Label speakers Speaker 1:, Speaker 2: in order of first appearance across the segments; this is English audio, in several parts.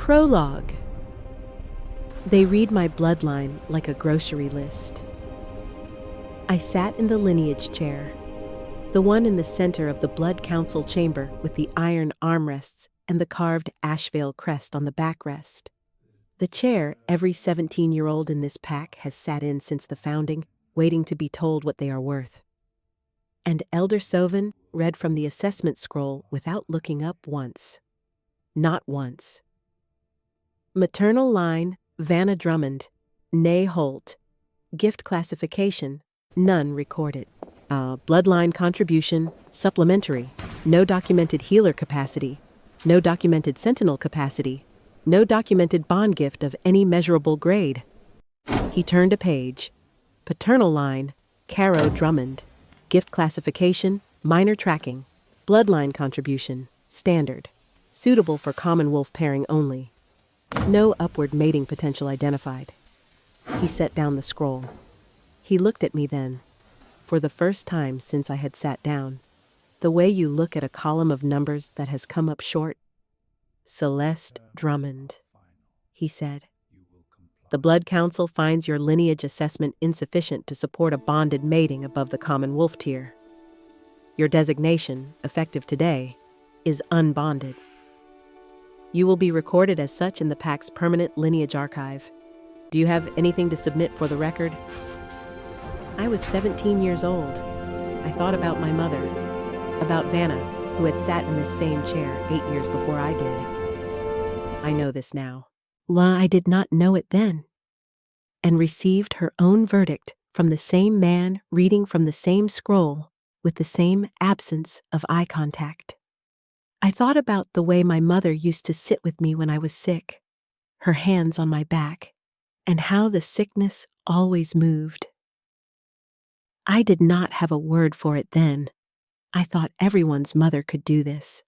Speaker 1: Prologue. They read my bloodline like a grocery list. I sat in the lineage chair, the one in the center of the blood council chamber with the iron armrests and the carved Ashveil crest on the backrest. The chair every 17-year-old in this pack has sat in since the founding, waiting to be told what they are worth. And Elder Sovan read from the assessment scroll without looking up once. Not once. Maternal line, Vanna Drummond, née Holt. Gift classification, none recorded. Bloodline contribution, supplementary. No documented healer capacity. No documented sentinel capacity. No documented bond gift of any measurable grade. He turned a page. Paternal line, Caro Drummond. Gift classification, minor tracking. Bloodline contribution, standard. Suitable for common wolf pairing only. No upward mating potential identified. He set down the scroll. He looked at me then, for the first time since I had sat down, the way you look at a column of numbers that has come up short. Celeste Drummond, he said. The Blood Council finds your lineage assessment insufficient to support a bonded mating above the common wolf tier. Your designation, effective today, is Unbonded. You will be recorded as such in the Pack's permanent lineage archive. Do you have anything to submit for the record? I was 17 years old. I thought about my mother, about Vanna, who had sat in this same chair 8 years before I did. I know this now. Well, I did not know it then. And received her own verdict from the same man reading from the same scroll with the same absence of eye contact. I thought about the way my mother used to sit with me when I was sick, her hands on my back, and how the sickness always moved. I did not have a word for it then. I thought everyone's mother could do this.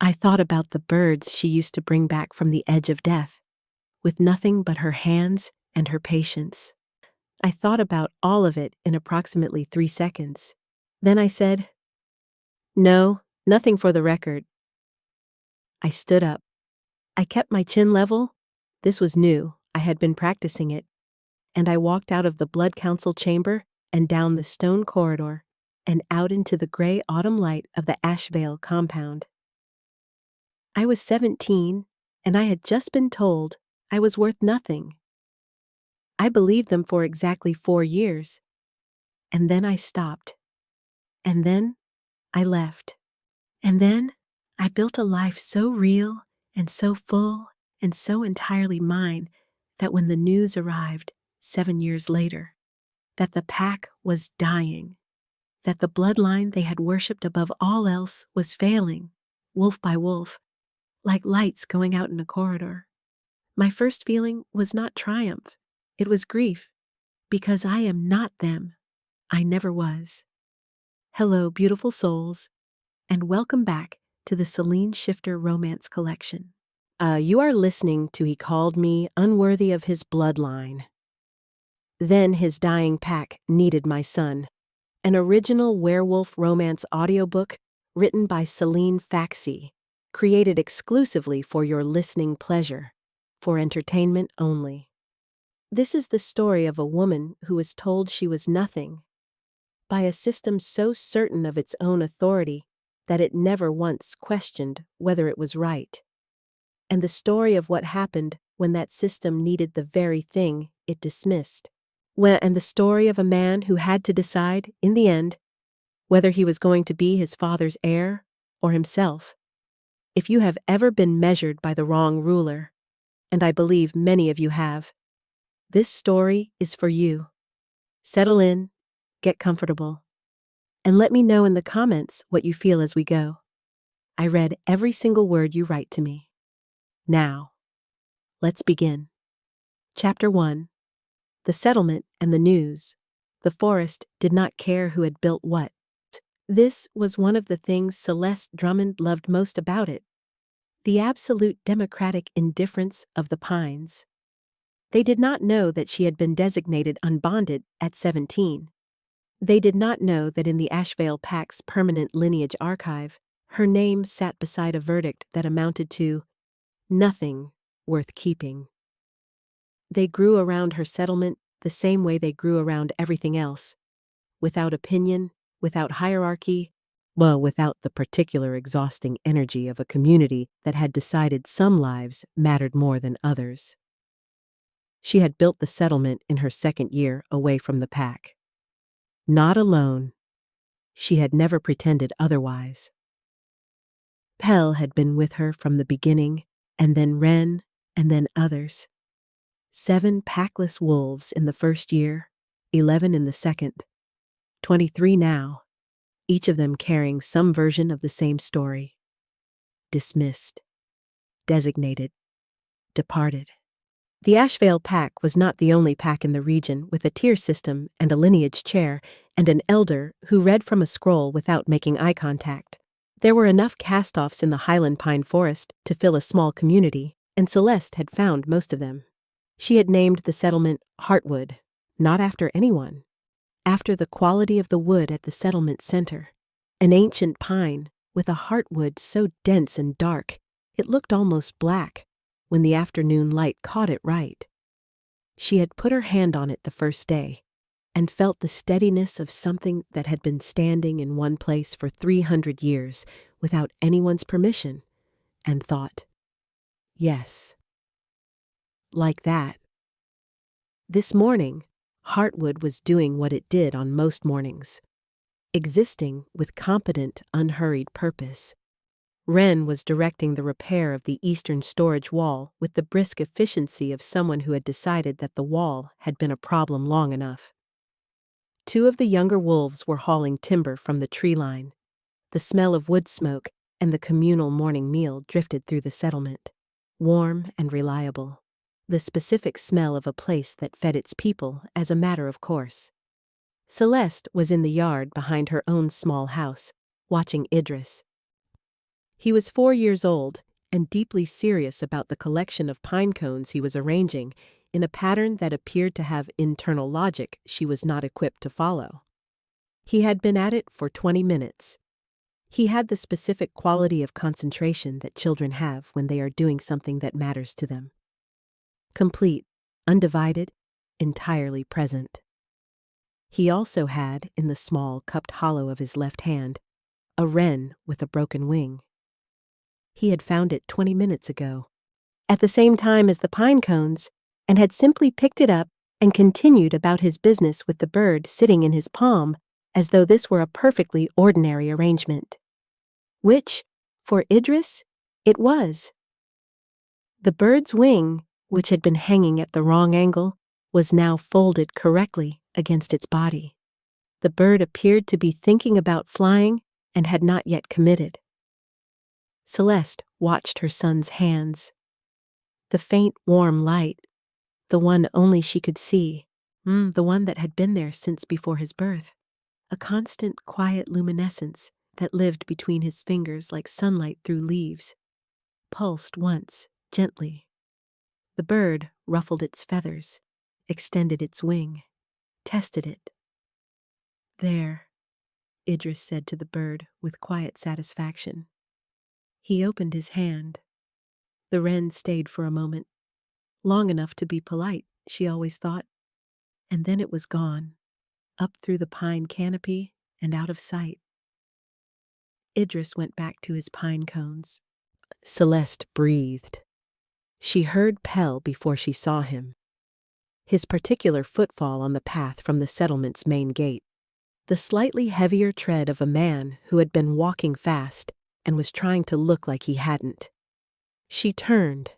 Speaker 1: I thought about the birds she used to bring back from the edge of death, with nothing but her hands and her patience. I thought about all of it in approximately 3 seconds. Then I said, "No, nothing for the record." I stood up. I kept my chin level. This was new. I had been practicing it. And I walked out of the Blood Council chamber and down the stone corridor and out into the gray autumn light of the Ashveil compound. I was 17, and I had just been told I was worth nothing. I believed them for exactly 4 years. And then I stopped. And then I left. And then I built a life so real and so full and so entirely mine that when the news arrived 7 years later, that the pack was dying, that the bloodline they had worshipped above all else was failing, wolf by wolf, like lights going out in a corridor. My first feeling was not triumph, it was grief, because I am not them. I never was. Hello, beautiful souls, and welcome back to the shifterromance collection. You are listening to He Called Me Unworthy of His Bloodline. Then his dying pack needed my son, an original werewolf romance audiobook written by Celine Faxi, created exclusively for your listening pleasure, for entertainment only. This is the story of a woman who was told she was nothing by a system so certain of its own authority that it never once questioned whether it was right, and the story of what happened when that system needed the very thing it dismissed, and the story of a man who had to decide, in the end, whether he was going to be his father's heir or himself. If you have ever been measured by the wrong ruler, and I believe many of you have, this story is for you. Settle in, get comfortable, and let me know in the comments what you feel as we go. I read every single word you write to me. Now, let's begin. Chapter 1. The settlement and the news. The forest did not care who had built what. This was one of the things Celeste Drummond loved most about it. The absolute democratic indifference of the Pines. They did not know that she had been designated Unbonded at 17. They did not know that in the Ashveil Pack's permanent lineage archive, her name sat beside a verdict that amounted to Nothing worth keeping. They grew around her settlement the same way they grew around everything else, without opinion, without hierarchy, well, without the particular exhausting energy of a community that had decided some lives mattered more than others. She had built the settlement in her second year away from the pack. Not alone. She had never pretended otherwise. Pell had been with her from the beginning, and then Ren, and then others. 7 packless wolves in the first year, 11 in the second, 23 now, each of them carrying some version of the same story. Dismissed. Designated. Departed. The Ashveil Pack was not the only pack in the region with a tier system and a lineage chair and an elder who read from a scroll without making eye contact. There were enough cast-offs in the Highland Pine Forest to fill a small community, and Celeste had found most of them. She had named the settlement Heartwood, not after anyone, after the quality of the wood at the settlement center. An ancient pine with a heartwood so dense and dark, it looked almost black when the afternoon light caught it right. She had put her hand on it the first day and felt the steadiness of something that had been standing in one place for 300 years without anyone's permission, and thought, yes. Like that. This morning, Heartwood was doing what it did on most mornings, existing with competent, unhurried purpose. Ren was directing the repair of the eastern storage wall with the brisk efficiency of someone who had decided that the wall had been a problem long enough. 2 of the younger wolves were hauling timber from the tree line. The smell of wood smoke and the communal morning meal drifted through the settlement, warm and reliable, the specific smell of a place that fed its people as a matter of course. Celeste was in the yard behind her own small house, watching Idris. He was 4 years old and deeply serious about the collection of pine cones he was arranging in a pattern that appeared to have internal logic she was not equipped to follow. He had been at it for 20 minutes. He had the specific quality of concentration that children have when they are doing something that matters to them. Complete, undivided, entirely present. He also had, in the small, cupped hollow of his left hand, a wren with a broken wing. He had found it 20 minutes ago, at the same time as the pine cones, and had simply picked it up and continued about his business with the bird sitting in his palm as though this were a perfectly ordinary arrangement. Which, for Idris, it was. The bird's wing, which had been hanging at the wrong angle, was now folded correctly against its body. The bird appeared to be thinking about flying and had not yet committed. Celeste watched her son's hands. The faint, warm light, the one only she could see, the one that had been there since before his birth, a constant, quiet luminescence that lived between his fingers like sunlight through leaves, pulsed once, gently. The bird ruffled its feathers, extended its wing, tested it. There, Idris said to the bird with quiet satisfaction. He opened his hand. The wren stayed for a moment, long enough to be polite, she always thought, and then it was gone, up through the pine canopy and out of sight. Idris went back to his pine cones. Celeste breathed. She heard Pell before she saw him. His particular footfall on the path from the settlement's main gate, the slightly heavier tread of a man who had been walking fast and was trying to look like he hadn't. She turned.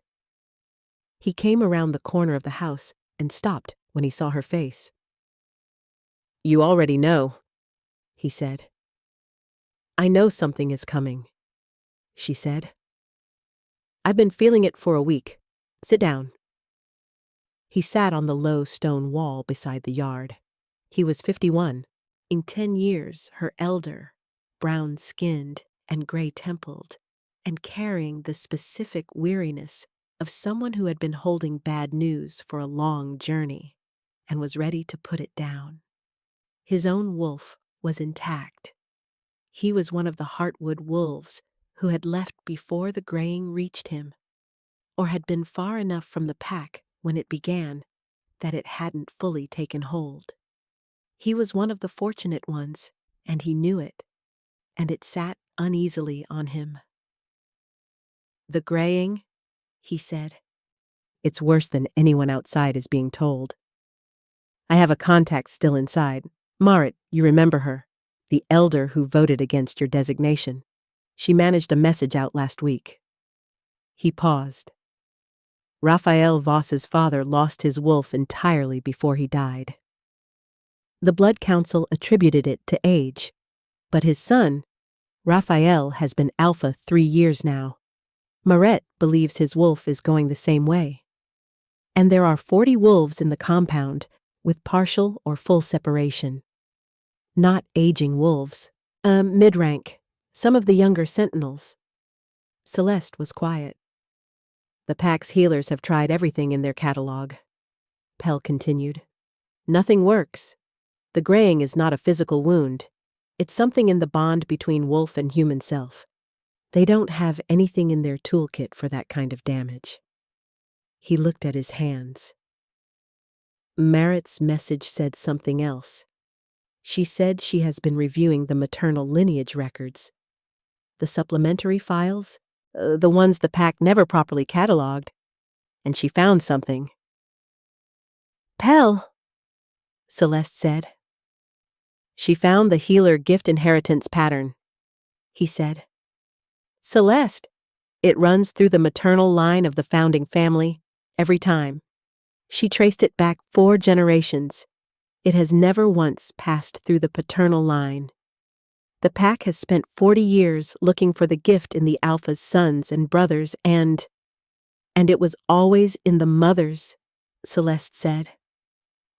Speaker 1: He came around the corner of the house and stopped when he saw her face. "You already know," he said. "I know something is coming," she said. "I've been feeling it for a week. Sit down." He sat on the low stone wall beside the yard. He was 51, in 10 years her elder, brown-skinned and gray-templed, and carrying the specific weariness of someone who had been holding bad news for a long journey and was ready to put it down. His own wolf was intact. He was one of the Heartwood wolves who had left before the graying reached him. or had been far enough from the pack when it began that it hadn't fully taken hold. He was one of the fortunate ones, and he knew it, and it sat uneasily on him. "The graying," he said. "It's worse than anyone outside is being told. I have a contact still inside. Marit, you remember her, the elder who voted against your designation. She managed a message out last week." He paused. Raphael Voss's father lost his wolf entirely before he died. The Blood Council attributed it to age, but his son, Raphael, has been alpha 3 years now. Maret believes his wolf is going the same way. And there are 40 wolves in the compound, with partial or full separation. Not aging wolves. Mid-rank. Some of the younger sentinels. Celeste was quiet. "The pack's healers have tried everything in their catalog," Pell continued. "Nothing works. The graying is not a physical wound. It's something in the bond between wolf and human self. They don't have anything in their toolkit for that kind of damage." He looked at his hands. Marit's message said something else. She said she has been reviewing the maternal lineage records. The supplementary files, the ones the pack never properly cataloged, and she found something. "Pell," Celeste said. "She found the healer gift inheritance pattern," he said. "Celeste, it runs through the maternal line of the founding family, every time. She traced it back 4 generations. It has never once passed through the paternal line. The pack has spent 40 years looking for the gift in the Alpha's sons and brothers, and it was always in the mothers," Celeste said.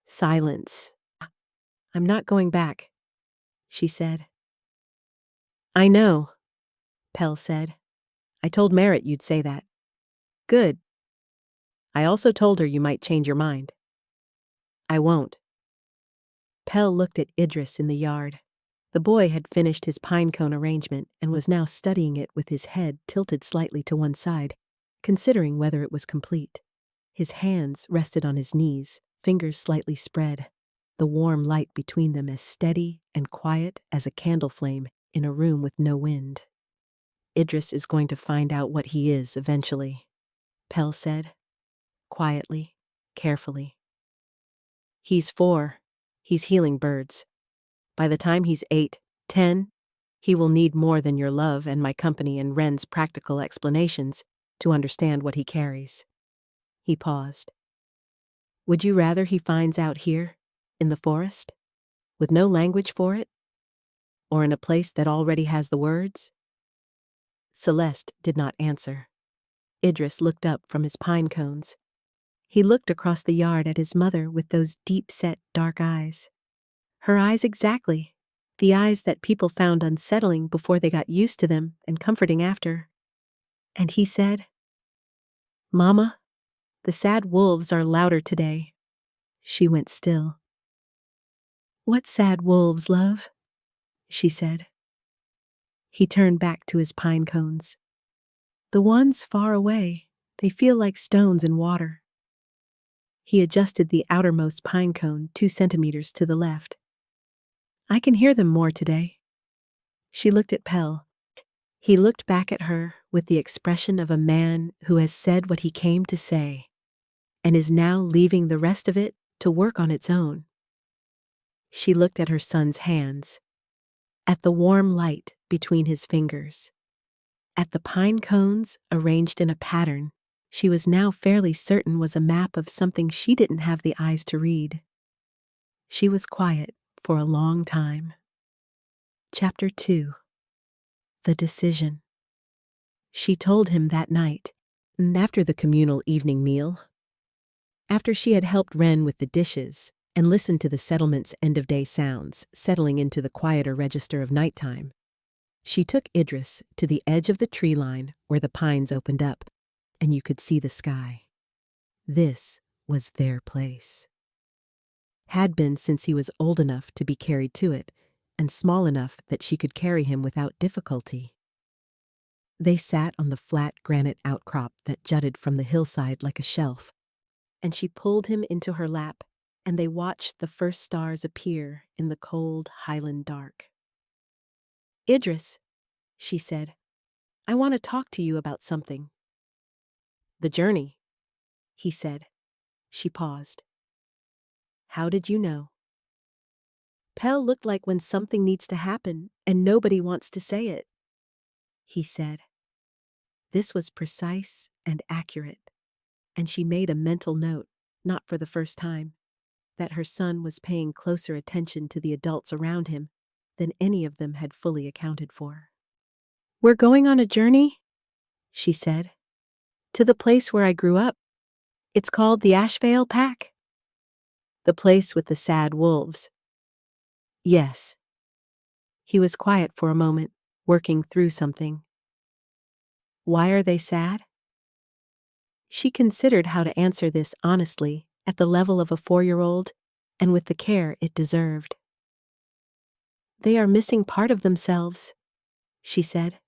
Speaker 1: Silence. "I'm not going back," she said. "I know," Pell said. "I told Marit you'd say that." "Good. I also told her you might change your mind." "I won't." Pell looked at Idris in the yard. The boy had finished his pinecone arrangement and was now studying it with his head tilted slightly to one side, considering whether it was complete. His hands rested on his knees, fingers slightly spread, the warm light between them as steady and quiet as a candle flame in a room with no wind. "Idris is going to find out what he is eventually," Pell said, quietly, carefully. "He's 4. He's healing birds. By the time he's 8, 10, he will need more than your love and my company and Ren's practical explanations to understand what he carries." He paused. "Would you rather he finds out here, in the forest, with no language for it? Or in a place that already has the words?" Celeste did not answer. Idris looked up from his pine cones. He looked across the yard at his mother with those deep-set dark eyes. Her eyes exactly, the eyes that people found unsettling before they got used to them and comforting after. And he said, "Mama, the sad wolves are louder today." She went still. "What sad wolves, love?" she said. He turned back to his pine cones. "The ones far away, they feel like stones in water." He adjusted the outermost pine cone 2 centimeters to the left. "I can hear them more today." She looked at Pell. He looked back at her with the expression of a man who has said what he came to say and is now leaving the rest of it to work on its own. She looked at her son's hands, at the warm light between his fingers, at the pine cones arranged in a pattern she was now fairly certain was a map of something she didn't have the eyes to read. She was quiet for a long time. Chapter 2. The Decision. She told him that night, after the communal evening meal, after she had helped Ren with the dishes and listened to the settlement's end-of-day sounds settling into the quieter register of nighttime, she took Idris to the edge of the tree line where the pines opened up and you could see the sky. This was their place. Had been since he was old enough to be carried to it and small enough that she could carry him without difficulty. They sat on the flat granite outcrop that jutted from the hillside like a shelf, and she pulled him into her lap, and they watched the first stars appear in the cold highland dark. "Idris," she said, "I want to talk to you about something." "The journey," he said. She paused. "How did you know?" "Pell looked like when something needs to happen and nobody wants to say it," he said. This was precise and accurate, and she made a mental note, not for the first time, that her son was paying closer attention to the adults around him than any of them had fully accounted for. "We're going on a journey," she said, "to the place where I grew up. It's called the Ashveil Pack." "The place with the sad wolves." "Yes." He was quiet for a moment, working through something. "Why are they sad?" She considered how to answer this honestly, at the level of a 4-year-old, and with the care it deserved. "They are missing part of themselves," she said.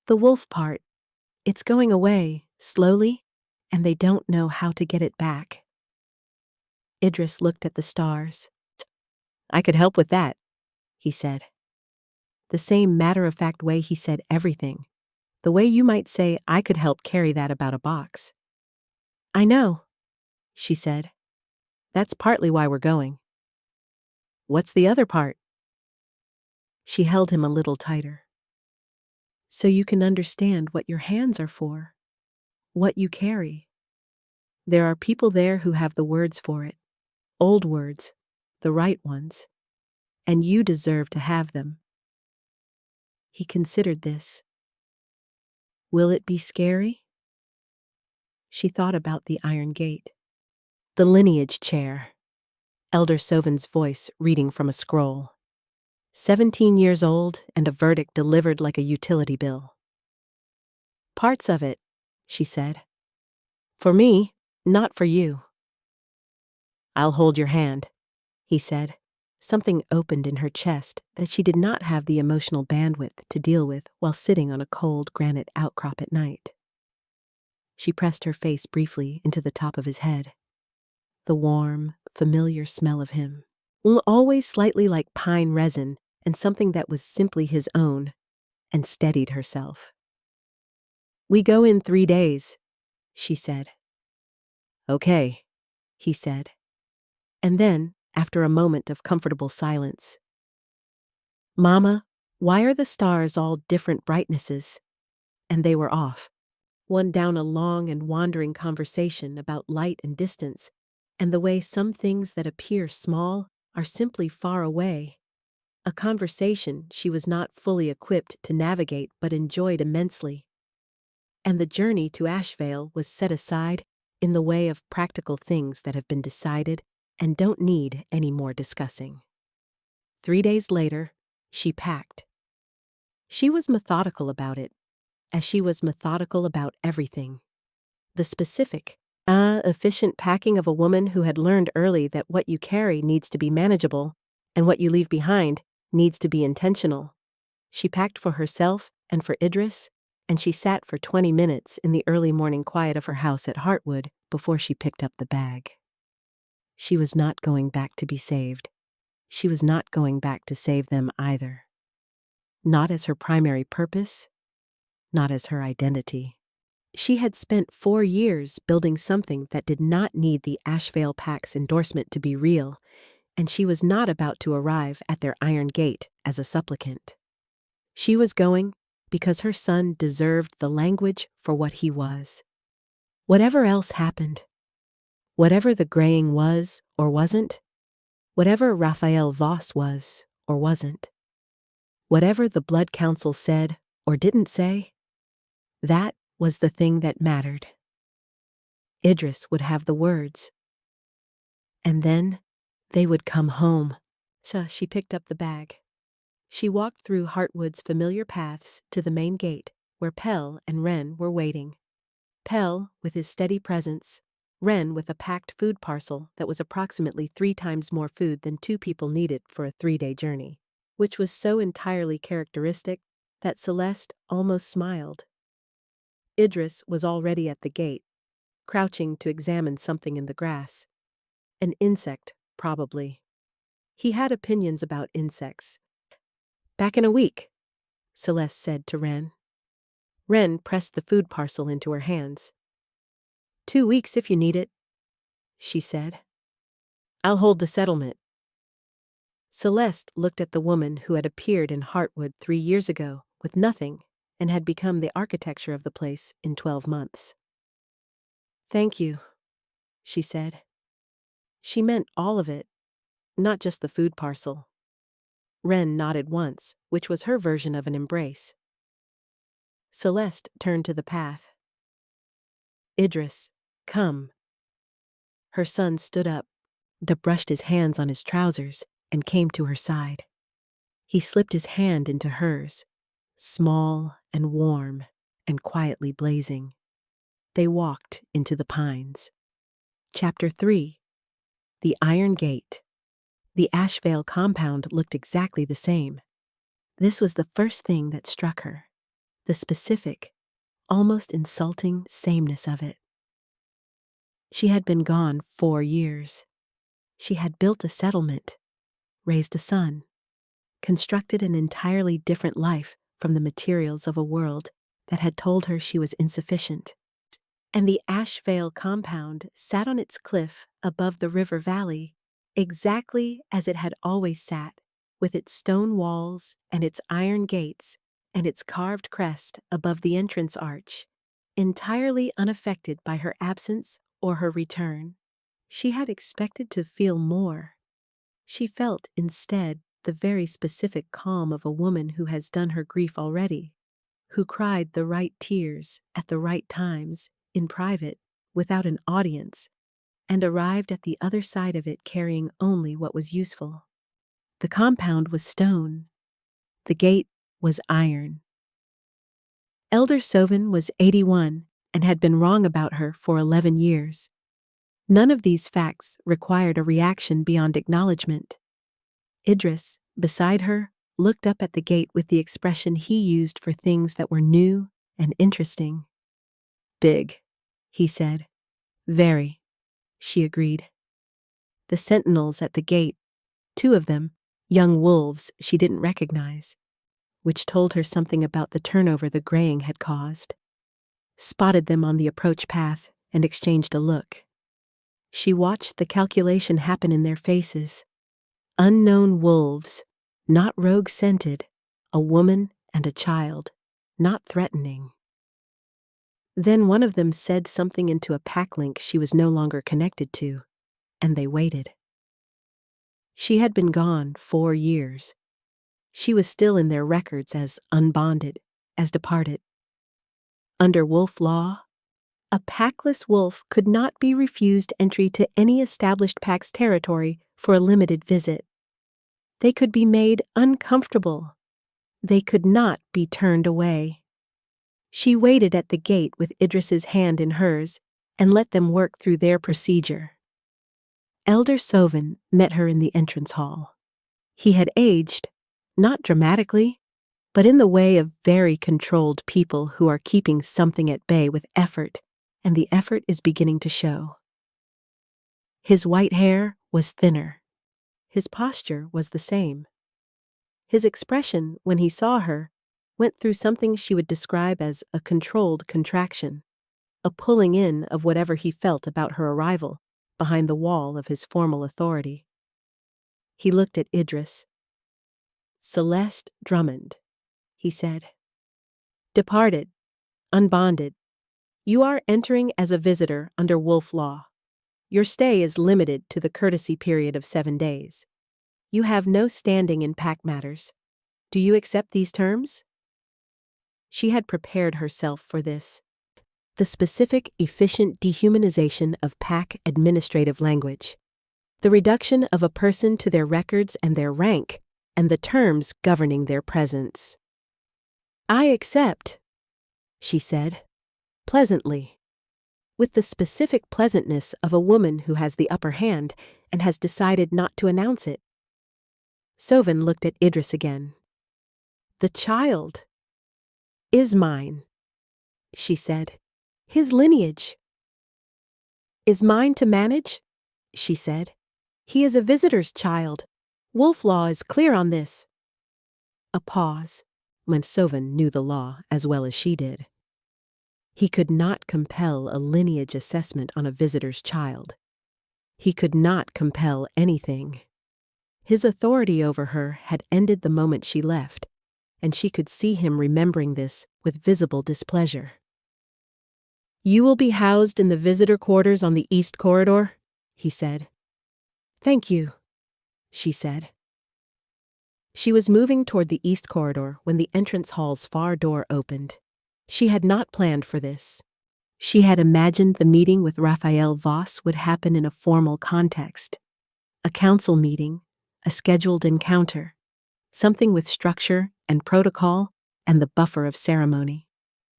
Speaker 1: "The wolf part. It's going away, slowly, and they don't know how to get it back." Idris looked at the stars. "I could help with that," he said. The same matter-of-fact way he said everything. The way you might say, "I could help carry that about a box." "I know," she said. "That's partly why we're going." "What's the other part?" She held him a little tighter. "So you can understand what your hands are for, what you carry. There are people there who have the words for it, old words, the right ones, and you deserve to have them." He considered this. "Will it be scary?" She thought about the iron gate. The lineage chair. Elder Sovin's voice reading from a scroll. 17 years old and a verdict delivered like a utility bill. "Parts of it," she said. "For me, not for you." "I'll hold your hand," he said. Something opened in her chest that she did not have the emotional bandwidth to deal with while sitting on a cold granite outcrop at night. She pressed her face briefly into the top of his head. The warm, familiar smell of him, always slightly like pine resin and something that was simply his own, and steadied herself. "We go in 3 days," she said. "Okay," he said. And then, after a moment of comfortable silence, "Mama, why are the stars all different brightnesses?" And they were off. One down a long and wandering conversation about light and distance, and the way some things that appear small are simply far away. A conversation she was not fully equipped to navigate but enjoyed immensely. And the journey to Ashveil was set aside in the way of practical things that have been decided and don't need any more discussing. 3 days later, she packed. She was methodical about it, as she was methodical about everything. The specific, efficient packing of a woman who had learned early that what you carry needs to be manageable, and what you leave behind needs to be intentional. She packed for herself and for Idris, and she sat for 20 minutes in the early morning quiet of her house at Heartwood before she picked up the bag. She was not going back to be saved. She was not going back to save them either. Not as her primary purpose, not as her identity. She had spent 4 years building something that did not need the Ashveil Pack's endorsement to be real, and she was not about to arrive at their iron gate as a supplicant. She was going because her son deserved the language for what he was. Whatever else happened, whatever the graying was or wasn't, whatever Raphael Voss was or wasn't, whatever the Blood Council said or didn't say, that was the thing that mattered. Idris would have the words. And then they would come home. So she picked up the bag. She walked through Heartwood's familiar paths to the main gate, where Pell and Wren were waiting. Pell with his steady presence, Wren with a packed food parcel that was approximately 3 times more food than 2 people needed for a 3-day journey, which was so entirely characteristic that Celeste almost smiled. Idris was already at the gate, crouching to examine something in the grass. An insect, probably. He had opinions about insects. "Back in a week," Celeste said to Wren. Wren pressed the food parcel into her hands. 2 weeks if you need it," she said. "I'll hold the settlement." Celeste looked at the woman who had appeared in Heartwood 3 years ago with nothing and had become the architecture of the place in 12 months. "Thank you," she said. She meant all of it, not just the food parcel. Wren nodded once, which was her version of an embrace. Celeste turned to the path. "Idris, come." Her son stood up, brushed his hands on his trousers, and came to her side. He slipped his hand into hers, small and warm and quietly blazing. They walked into the pines. Chapter 3. The Iron Gate. The Ashveil compound looked exactly the same. This was the first thing that struck her, the specific, almost insulting sameness of it. She had been gone 4 years. She had built a settlement, raised a son, constructed an entirely different life from the materials of a world that had told her she was insufficient. And the Ashveil compound sat on its cliff above the river valley, exactly as it had always sat, with its stone walls and its iron gates and its carved crest above the entrance arch, entirely unaffected by her absence or her return. She had expected to feel more. She felt, instead, the very specific calm of a woman who has done her grief already, who cried the right tears at the right times, in private, without an audience, and arrived at the other side of it carrying only what was useful. The compound was stone. The gate was iron. Elder Soven was 81 and had been wrong about her for 11 years. None of these facts required a reaction beyond acknowledgement. Idris, beside her, looked up at the gate with the expression he used for things that were new and interesting. "Big," he said. "Very," she agreed. The sentinels at the gate, 2 of them, young wolves she didn't recognize, which told her something about the turnover the graying had caused, spotted them on the approach path and exchanged a look. She watched the calculation happen in their faces. Unknown wolves, not rogue-scented, a woman and a child, not threatening. Then one of them said something into a pack link she was no longer connected to, and they waited. She had been gone 4 years. She was still in their records as unbonded, as departed. Under wolf law, a packless wolf could not be refused entry to any established pack's territory for a limited visit. They could be made uncomfortable. They could not be turned away. She waited at the gate with Idris's hand in hers and let them work through their procedure. Elder Soven met her in the entrance hall. He had aged, not dramatically, but in the way of very controlled people who are keeping something at bay with effort, and the effort is beginning to show. His white hair was thinner. His posture was the same. His expression, when he saw her, went through something she would describe as a controlled contraction, a pulling in of whatever he felt about her arrival behind the wall of his formal authority. He looked at Idris. "Celeste Drummond," he said. "Departed, unbonded. You are entering as a visitor under wolf law. Your stay is limited to the courtesy period of 7 days. You have no standing in pack matters. Do you accept these terms?" She had prepared herself for this. The specific, efficient dehumanization of pack administrative language. The reduction of a person to their records and their rank, and the terms governing their presence. "I accept," she said, pleasantly, with the specific pleasantness of a woman who has the upper hand and has decided not to announce it. Soven looked at Idris again. "The child," is mine, she said. His lineage is mine to manage, she said. He is a visitor's child. Wolf law is clear on this. A pause, when Sovan knew the law as well as she did. He could not compel a lineage assessment on a visitor's child. He could not compel anything. His authority over her had ended the moment she left, and she could see him remembering this with visible displeasure. You will be housed in the visitor quarters on the east corridor, he said. Thank you, she said. She was moving toward the east corridor when the entrance hall's far door opened. She had not planned for this. She had imagined the meeting with Raphael Voss would happen in a formal context. A council meeting, a scheduled encounter, something with structure and protocol and the buffer of ceremony.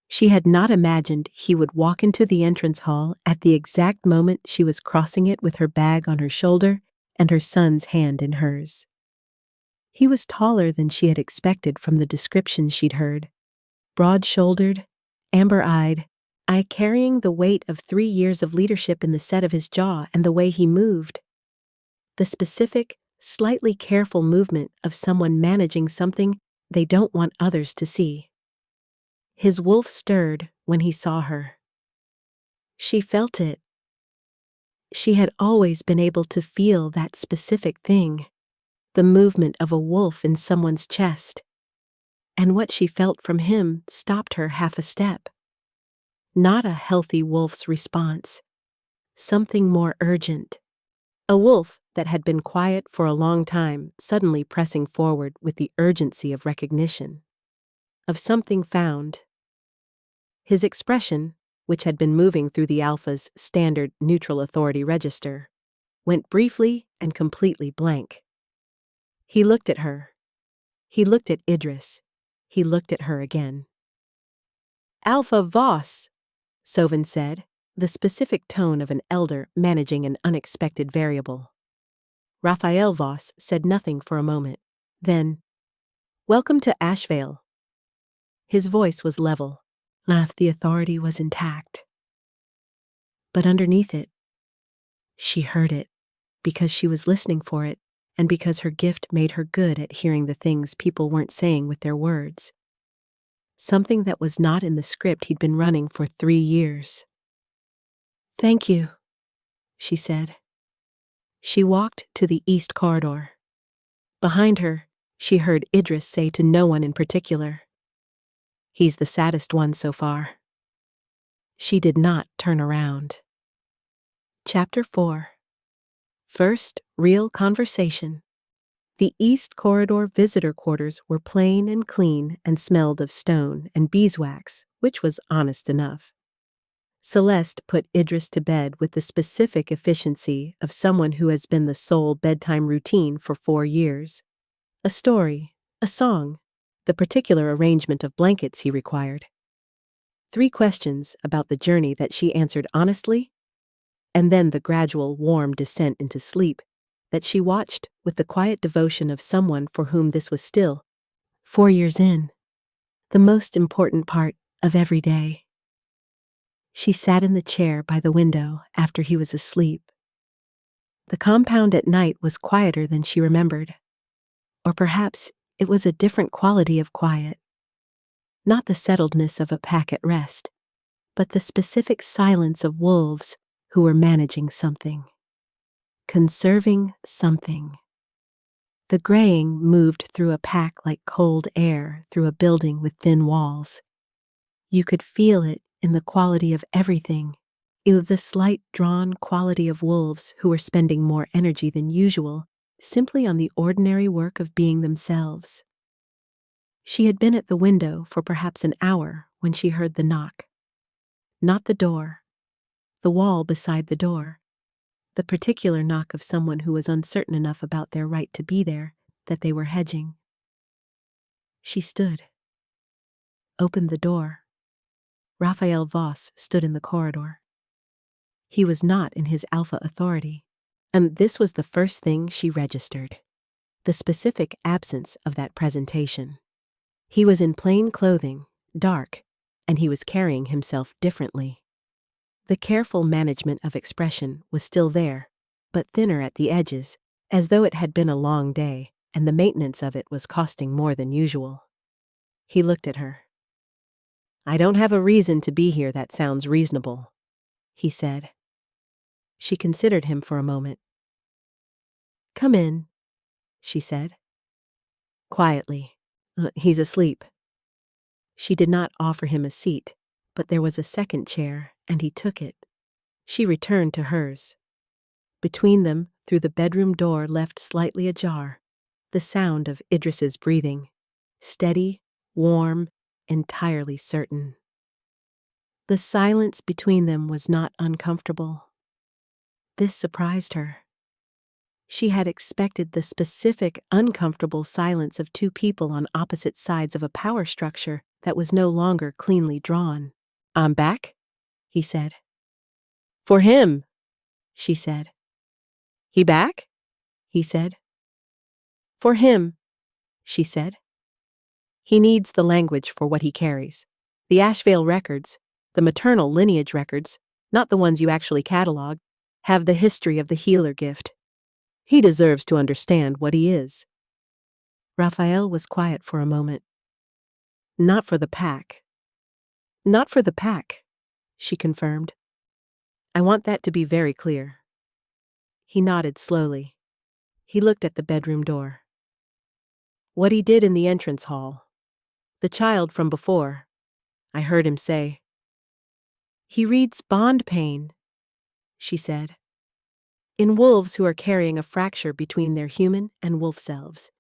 Speaker 1: She had not imagined he would walk into the entrance hall at the exact moment she was crossing it with her bag on her shoulder and her son's hand in hers. He was taller than she had expected from the description she'd heard. Broad-shouldered, amber-eyed, carrying the weight of 3 years of leadership in the set of his jaw and the way he moved. The specific, slightly careful movement of someone managing something they don't want others to see. His wolf stirred when he saw her. She felt it. She had always been able to feel that specific thing, the movement of a wolf in someone's chest. And what she felt from him stopped her half a step. Not a healthy wolf's response. Something more urgent. A wolf that had been quiet for a long time, suddenly pressing forward with the urgency of recognition. Of something found. His expression, which had been moving through the Alpha's standard neutral authority register, went briefly and completely blank. He looked at her. He looked at Idris. He looked at her again. Alpha Voss, Sovan said, the specific tone of an elder managing an unexpected variable. Raphael Voss said nothing for a moment. Then, Welcome to Ashveil. His voice was level. The authority was intact. But underneath it, she heard it, because she was listening for it, and because her gift made her good at hearing the things people weren't saying with their words. Something that was not in the script he'd been running for 3 years. Thank you, she said. She walked to the east corridor. Behind her, she heard Idris say to no one in particular, He's the saddest one so far. She did not turn around. Chapter 4. First real conversation. The east corridor visitor quarters were plain and clean and smelled of stone and beeswax, which was honest enough. Celeste put Idris to bed with the specific efficiency of someone who has been the sole bedtime routine for 4 years. A story, a song, the particular arrangement of blankets he required. 3 questions about the journey that she answered honestly, and then the gradual warm descent into sleep that she watched with the quiet devotion of someone for whom this was still, 4 years in, the most important part of every day. She sat in the chair by the window after he was asleep. The compound at night was quieter than she remembered. Or perhaps it was a different quality of quiet. Not the settledness of a pack at rest, but the specific silence of wolves who were managing something. Conserving something. The graying moved through a pack like cold air through a building with thin walls. You could feel it in the quality of everything, in the slight drawn quality of wolves who were spending more energy than usual simply on the ordinary work of being themselves. She had been at the window for perhaps an hour when she heard the knock. Not the door, the wall beside the door, the particular knock of someone who was uncertain enough about their right to be there that they were hedging. She stood, opened the door. Raphael Voss stood in the corridor. He was not in his alpha authority, and this was the first thing she registered, the specific absence of that presentation. He was in plain clothing, dark, and he was carrying himself differently. The careful management of expression was still there, but thinner at the edges, as though it had been a long day, and the maintenance of it was costing more than usual. He looked at her. "I don't have a reason to be here that sounds reasonable," he said. She considered him for a moment. "Come in," she said. Quietly. He's asleep." She did not offer him a seat, but there was a second chair, and he took it. She returned to hers. Between them, through the bedroom door left slightly ajar, the sound of Idris's breathing, steady, warm, entirely certain. The silence between them was not uncomfortable. This surprised her. She had expected the specific, uncomfortable silence of two people on opposite sides of a power structure that was no longer cleanly drawn. "I'm back," he said. "For him," she said. "He back?" he said. "For him," she said. "He needs the language for what he carries. The Ashveil records, the maternal lineage records, not the ones you actually catalog, have the history of the healer gift. He deserves to understand what he is." Raphael was quiet for a moment. "Not for the pack." "Not for the pack," she confirmed. "I want that to be very clear." He nodded slowly. He looked at the bedroom door. "What he did in the entrance hall. The child from before. I heard him say." "He reads bond pain," she said. "In wolves who are carrying a fracture between their human and wolf selves.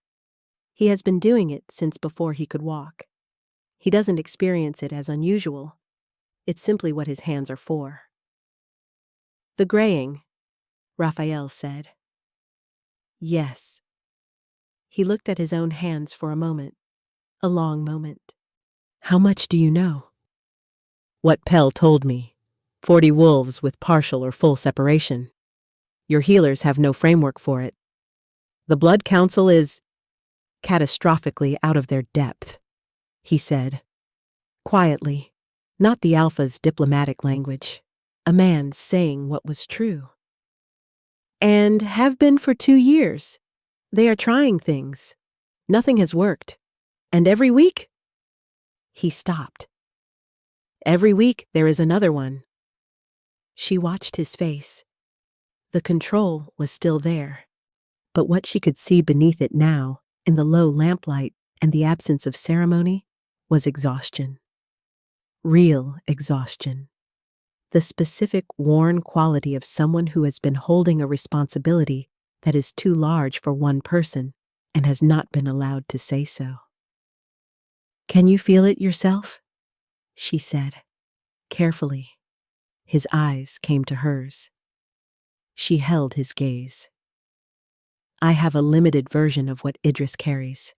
Speaker 1: He has been doing it since before he could walk. He doesn't experience it as unusual. It's simply what his hands are for." "The graying," Raphael said. "Yes." He looked at his own hands for a moment, a long moment. "How much do you know?" "What Pell told me. 40 wolves with partial or full separation. Your healers have no framework for it. The Blood Council is catastrophically out of their depth," he said. Quietly, not the Alpha's diplomatic language, a man saying what was true. "And have been for 2 years. They are trying things. Nothing has worked. And every week?" He stopped. "Every week there is another one." She watched his face. The control was still there, but what she could see beneath it now, in the low lamplight and the absence of ceremony, was exhaustion. Real exhaustion. The specific worn quality of someone who has been holding a responsibility that is too large for one person and has not been allowed to say so. "Can you feel it yourself?" she said, carefully. His eyes came to hers. She held his gaze. "I have a limited version of what Idris carries.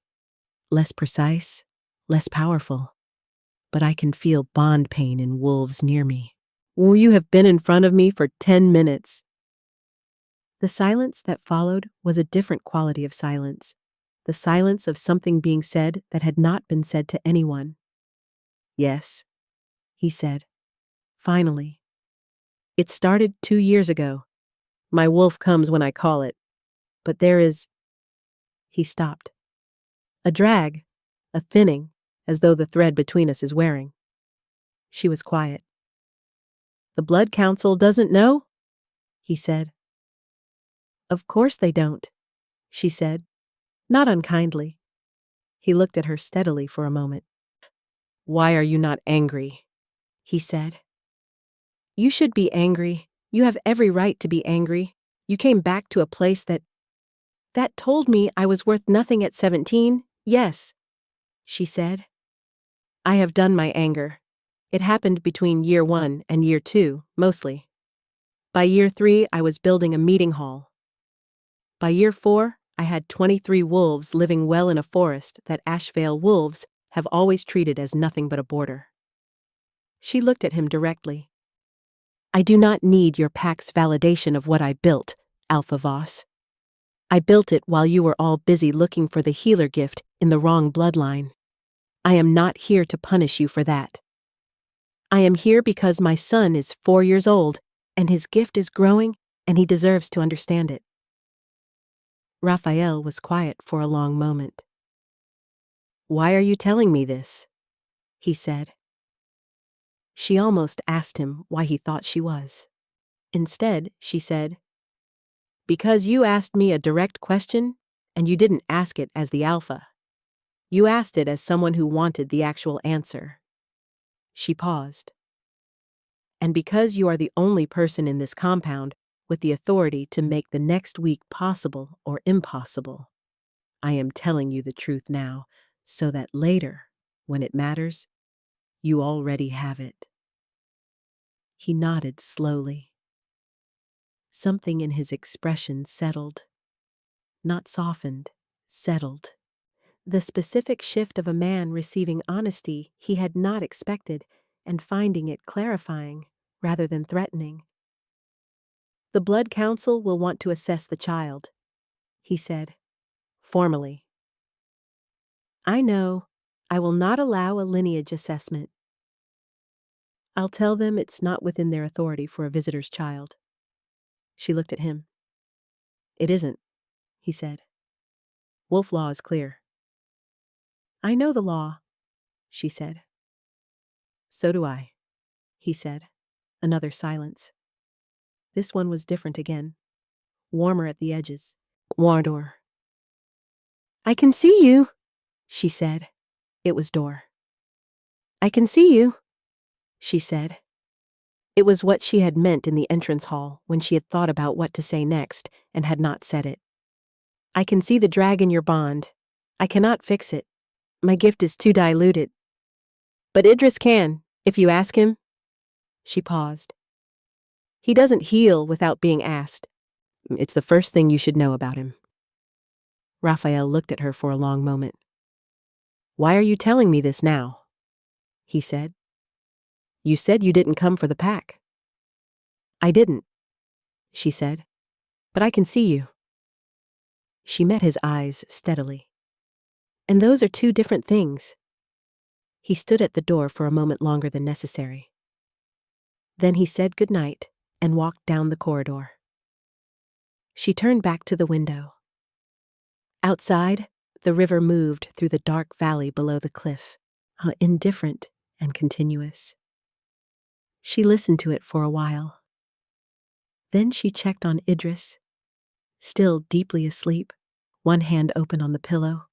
Speaker 1: Less precise, less powerful. But I can feel bond pain in wolves near me." "Well, you have been in front of me for 10 minutes. The silence that followed was a different quality of silence. The silence of something being said that had not been said to anyone. "Yes," he said. "Finally. It started 2 years ago. My wolf comes when I call it. But there is—" He stopped. "A drag, a thinning, as though the thread between us is wearing." She was quiet. "The Blood Council doesn't know?" he said. "Of course they don't," she said, not unkindly. He looked at her steadily for a moment. "Why are you not angry?" he said. "You should be angry. You have every right to be angry. You came back to a place that told me I was worth nothing at 17, yes," she said. "I have done my anger. It happened between year 1 and year 2, mostly. By year 3, I was building a meeting hall. By year 4, I had 23 wolves living well in a forest that Ashveil wolves have always treated as nothing but a border." She looked at him directly. "I do not need your pack's validation of what I built, Alpha Voss. I built it while you were all busy looking for the healer gift in the wrong bloodline. I am not here to punish you for that. I am here because my son is 4 years old, and his gift is growing, and he deserves to understand it. Raphael was quiet for a long moment. Why are you telling me this? He said. She almost asked him why he thought she was. Instead, she said, Because you asked me a direct question, and you didn't ask it as the alpha. You asked it as someone who wanted the actual answer. She paused. And because you are the only person in this compound with the authority to make the next week possible or impossible, I am telling you the truth now, so that later, when it matters, you already have it. He nodded slowly. Something in his expression settled. Not softened, settled. The specific shift of a man receiving honesty he had not expected and finding it clarifying rather than threatening. The Blood Council will want to assess the child, he said, formally. I know. I will not allow a lineage assessment. I'll tell them it's not within their authority for a visitor's child. She looked at him. It isn't, he said. Wolf law is clear. I know the law, she said. So do I, he said. Another silence. This one was different again. Warmer at the edges. Wardor. I can see you, she said. It was Dor. I can see you, she said. It was what she had meant in the entrance hall when she had thought about what to say next and had not said it. I can see the drag in your bond. I cannot fix it. My gift is too diluted. But Idris can, if you ask him. She paused. He doesn't heal without being asked. It's the first thing you should know about him. Raphael looked at her for a long moment. Why are you telling me this now? He said. You said you didn't come for the pack. I didn't, she said. But I can see you. She met his eyes steadily. And those are two different things. He stood at the door for a moment longer than necessary. Then he said goodnight and walked down the corridor. She turned back to the window. Outside, the river moved through the dark valley below the cliff, indifferent and continuous. She listened to it for a while. Then she checked on Idris, still deeply asleep, one hand open on the pillow,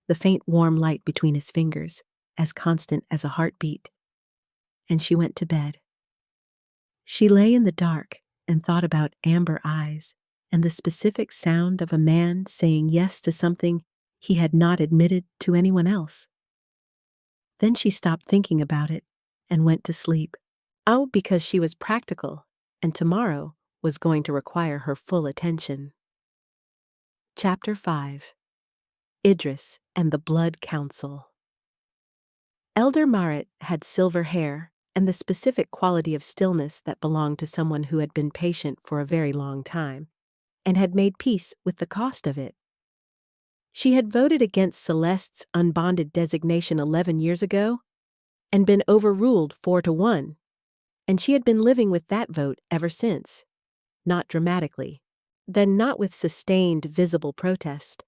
Speaker 1: the faint warm light between his fingers, as constant as a heartbeat. And she went to bed. She lay in the dark and thought about amber eyes and the specific sound of a man saying yes to something he had not admitted to anyone else. Then she stopped thinking about it and went to sleep. Oh, because she was practical, and tomorrow was going to require her full attention. Chapter 5. Idris and the Blood Council. Elder Marit had silver hair and the specific quality of stillness that belonged to someone who had been patient for a very long time and had made peace with the cost of it. She had voted against Celeste's Unbonded designation 11 years ago and been overruled 4-1, and she had been living with that vote ever since. Not dramatically, then not with sustained, visible protest,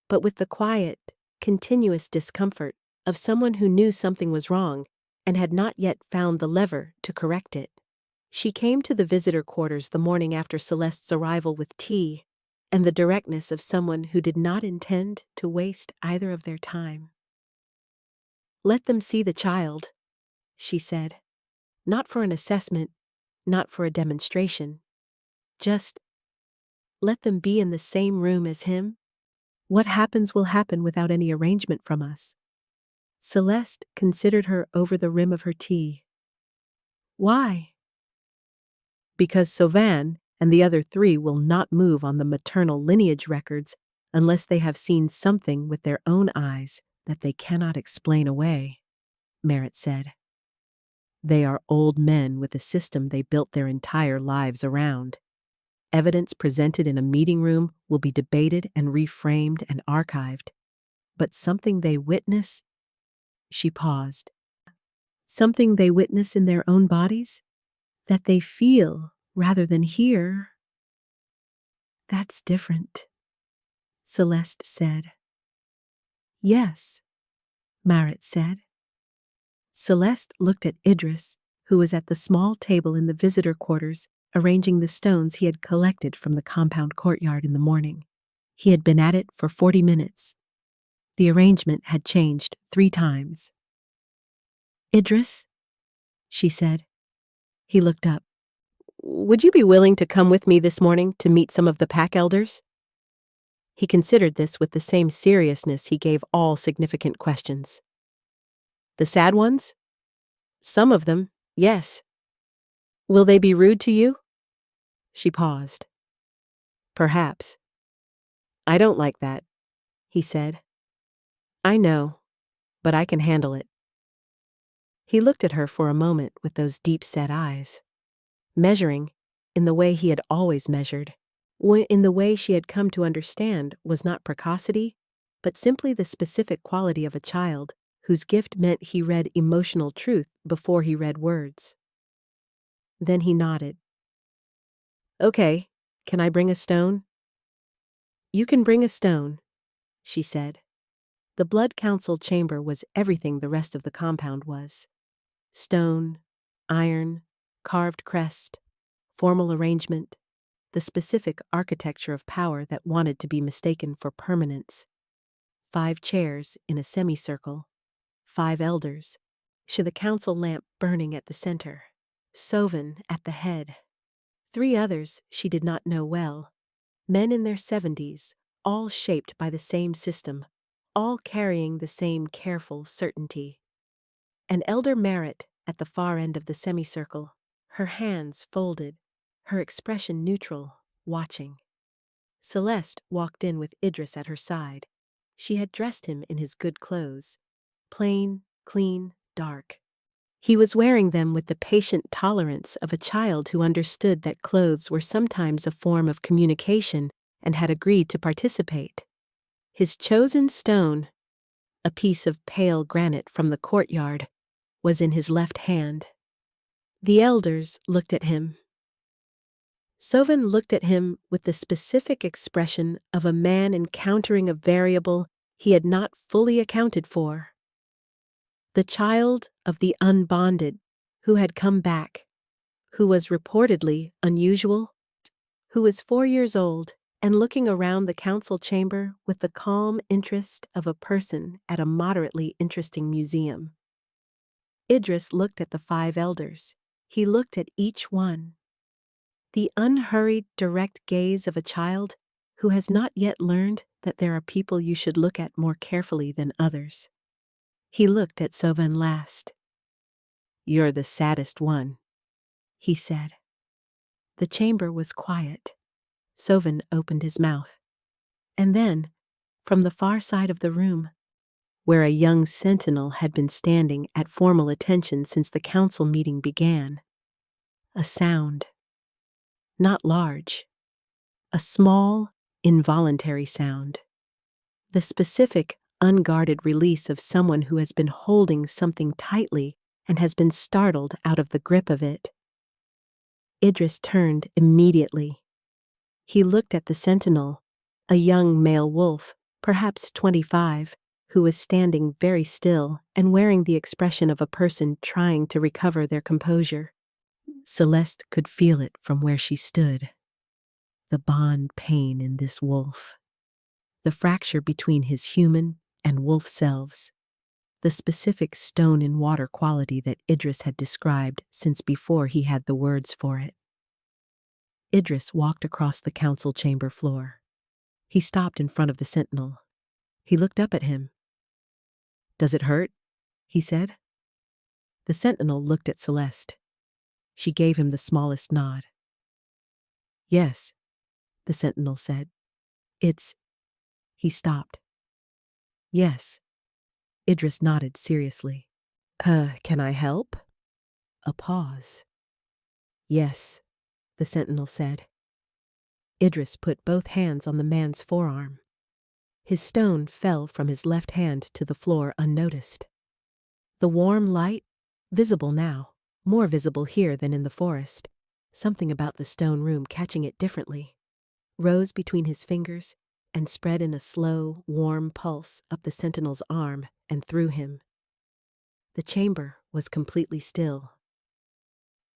Speaker 1: but with the quiet, continuous discomfort of someone who knew something was wrong and had not yet found the lever to correct it. She came to the visitor quarters the morning after Celeste's arrival with tea and the directness of someone who did not intend to waste either of their time. Let them see the child, she said. Not for an assessment, not for a demonstration. Just let them be in the same room as him. What happens will happen without any arrangement from us. Celeste considered her over the rim of her tea. Why? Because Sauvan and the other 3 will not move on the maternal lineage records unless they have seen something with their own eyes that they cannot explain away, Merritt said. They are old men with a system they built their entire lives around. Evidence presented in a meeting room will be debated and reframed and archived. But something they witness, She paused. Something they witness in their own bodies? That they feel rather than hear? That's different, Celeste said. Yes, Marit said. Celeste looked at Idris, who was at the small table in the visitor quarters, arranging the stones he had collected from the compound courtyard in the morning. He had been at it for 40 minutes. The arrangement had changed 3 times. Idris, she said. He looked up. Would you be willing to come with me this morning to meet some of the pack elders? He considered this with the same seriousness he gave all significant questions. The sad ones? Some of them, yes. Will they be rude to you? She paused. Perhaps. I don't like that, he said. I know, but I can handle it. He looked at her for a moment with those deep-set eyes, measuring in the way he had always measured, in the way she had come to understand was not precocity, but simply the specific quality of a child whose gift meant he read emotional truth before he read words. Then he nodded. Okay, can I bring a stone? You can bring a stone, she said. The Blood Council chamber was everything the rest of the compound was. Stone, iron, carved crest, formal arrangement, the specific architecture of power that wanted to be mistaken for permanence. 5 chairs in a semicircle, 5 elders, the council lamp burning at the center, Soven at the head. 3 others she did not know well, men in their 70s, all shaped by the same system, all carrying the same careful certainty. An elder Marit at the far end of the semicircle, her hands folded, her expression neutral, watching. Celeste walked in with Idris at her side. She had dressed him in his good clothes, plain, clean, dark. He was wearing them with the patient tolerance of a child who understood that clothes were sometimes a form of communication and had agreed to participate. His chosen stone, a piece of pale granite from the courtyard, was in his left hand. The elders looked at him. Soven looked at him with the specific expression of a man encountering a variable he had not fully accounted for. The child of the Unbonded, who had come back, who was reportedly unusual, who was 4 years old and looking around the council chamber with the calm interest of a person at a moderately interesting museum. Idris looked at the 5 elders. He looked at each one. The unhurried, direct gaze of a child who has not yet learned that there are people you should look at more carefully than others. He looked at Soven last. You're the saddest one, he said. The chamber was quiet. Soven opened his mouth. And then, from the far side of the room, where a young sentinel had been standing at formal attention since the council meeting began, a sound. Not large. A small, involuntary sound. The specific, unguarded release of someone who has been holding something tightly and has been startled out of the grip of it. Idris turned immediately. He looked at the sentinel, a young male wolf, perhaps 25, who was standing very still and wearing the expression of a person trying to recover their composure. Celeste could feel it from where she stood. The bond pain in this wolf. The fracture between his human and wolf selves. The specific stone and water quality that Idris had described since before he had the words for it. Idris walked across the council chamber floor. He stopped in front of the sentinel. He looked up at him. Does it hurt? He said. The sentinel looked at Celeste. She gave him the smallest nod. Yes, the sentinel said. It's... He stopped. Yes. Idris nodded seriously. Can I help? A pause. Yes, the sentinel said. Idris put both hands on the man's forearm. His stone fell from his left hand to the floor unnoticed. The warm light, visible now, more visible here than in the forest, something about the stone room catching it differently, rose between his fingers and spread in a slow, warm pulse up the sentinel's arm and through him. The chamber was completely still.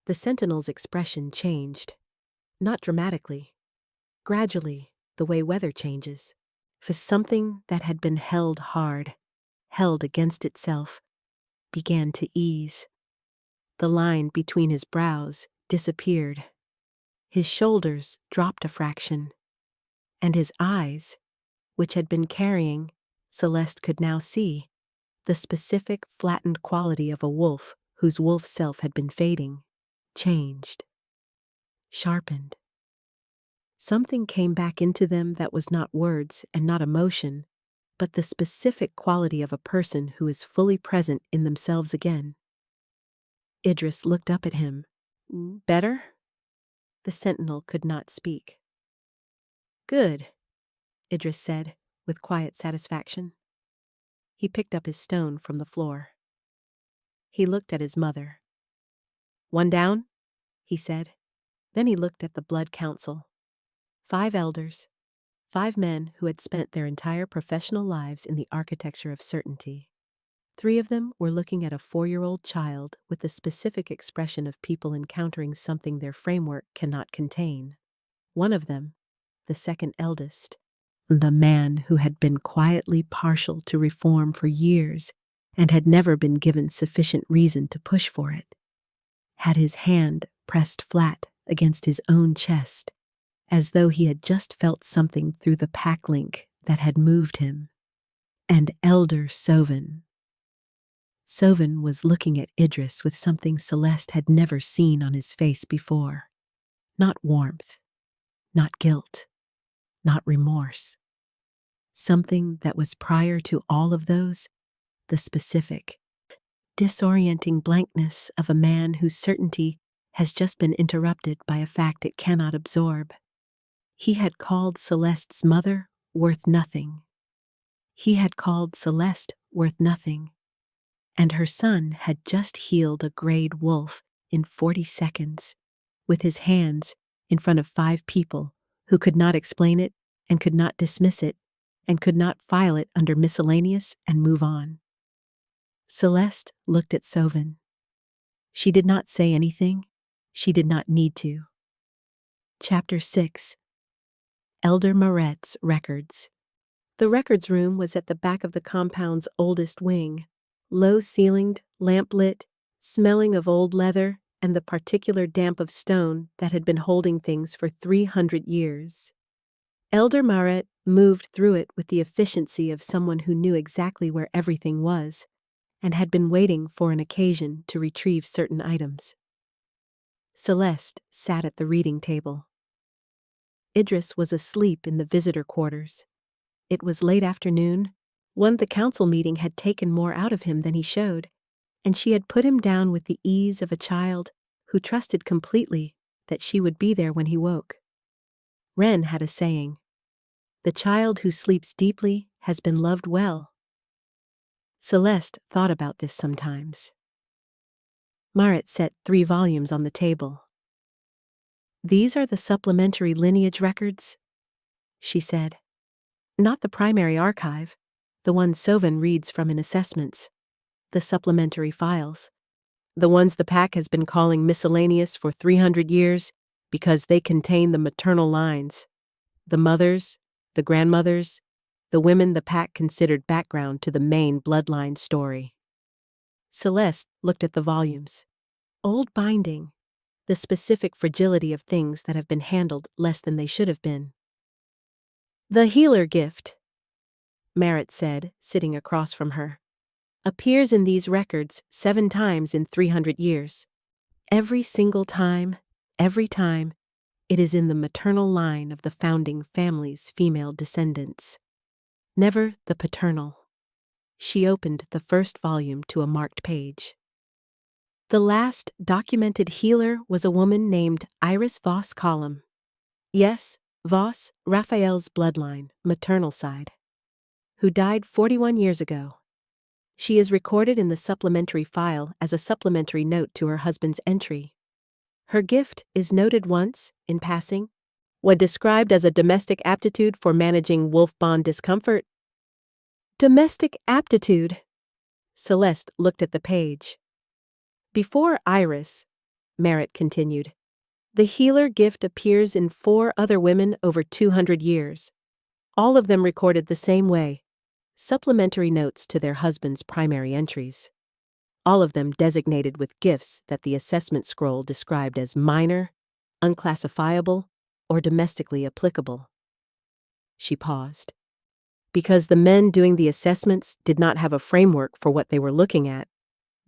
Speaker 1: The sentinel's expression changed, not dramatically, gradually, the way weather changes, for something that had been held hard, held against itself, began to ease. The line between his brows disappeared. His shoulders dropped a fraction, and his eyes, which had been carrying, Celeste could now see, the specific flattened quality of a wolf whose wolf self had been fading, changed, sharpened. Something came back into them that was not words and not emotion, but the specific quality of a person who is fully present in themselves again. Idris looked up at him. Better? The sentinel could not speak. Good, Idris said, with quiet satisfaction. He picked up his stone from the floor. He looked at his mother. One down, he said. Then he looked at the Blood Council. 5 elders, 5 men who had spent their entire professional lives in the architecture of certainty. 3 of them were looking at a 4-year-old child with the specific expression of people encountering something their framework cannot contain. One of them, the second eldest, the man who had been quietly partial to reform for years and had never been given sufficient reason to push for it, had his hand pressed flat against his own chest, as though he had just felt something through the pack link that had moved him. And Elder Soven. Soven was looking at Idris with something Celeste had never seen on his face before. Not warmth, not guilt, not remorse. Something that was prior to all of those, the specific, disorienting blankness of a man whose certainty has just been interrupted by a fact it cannot absorb. He had called Celeste's mother worth nothing. He had called Celeste worth nothing. And her son had just healed a grayed wolf in 40 seconds, with his hands in front of 5 people who could not explain it and could not dismiss it and could not file it under miscellaneous and move on. Celeste looked at Soven. She did not say anything. She did not need to. Chapter 6. Elder Maret's Records. The records room was at the back of the compound's oldest wing, low-ceilinged, lamp-lit, smelling of old leather and the particular damp of stone that had been holding things for 300 years. Elder Maret moved through it with the efficiency of someone who knew exactly where everything was and had been waiting for an occasion to retrieve certain items. Celeste sat at the reading table. Idris was asleep in the visitor quarters. It was late afternoon. The council meeting had taken more out of him than he showed, and she had put him down with the ease of a child who trusted completely that she would be there when he woke. Wren had a saying, "The child who sleeps deeply has been loved well." Celeste thought about this sometimes. Maret set 3 volumes on the table. "These are the supplementary lineage records," she said. "Not the primary archive, the ones Soven reads from in assessments, the supplementary files, the ones the pack has been calling miscellaneous for 300 years because they contain the maternal lines, the mothers, the grandmothers, the women the pack considered background to the main bloodline story." Celeste looked at the volumes. Old binding, the specific fragility of things that have been handled less than they should have been. "The healer gift," Maret said, sitting across from her, "appears in these records 7 times in 300 years. Every single time, it is in the maternal line of the founding family's female descendants. Never the paternal." She opened the first volume to a marked page. The last documented healer was a woman named Iris Voss Collum. Yes, Voss, Raphael's bloodline, maternal side, who died 41 years ago. She is recorded in the supplementary file as a supplementary note to her husband's entry. Her gift is noted once, in passing, when described as a domestic aptitude for managing wolf bond discomfort. Domestic aptitude. Celeste looked at the page. Before Iris, Merritt continued, the healer gift appears in 4 other women over 200 years. All of them recorded the same way. Supplementary notes to their husbands' primary entries. All of them designated with gifts that the assessment scroll described as minor, unclassifiable, or domestically applicable. She paused. Because the men doing the assessments did not have a framework for what they were looking at,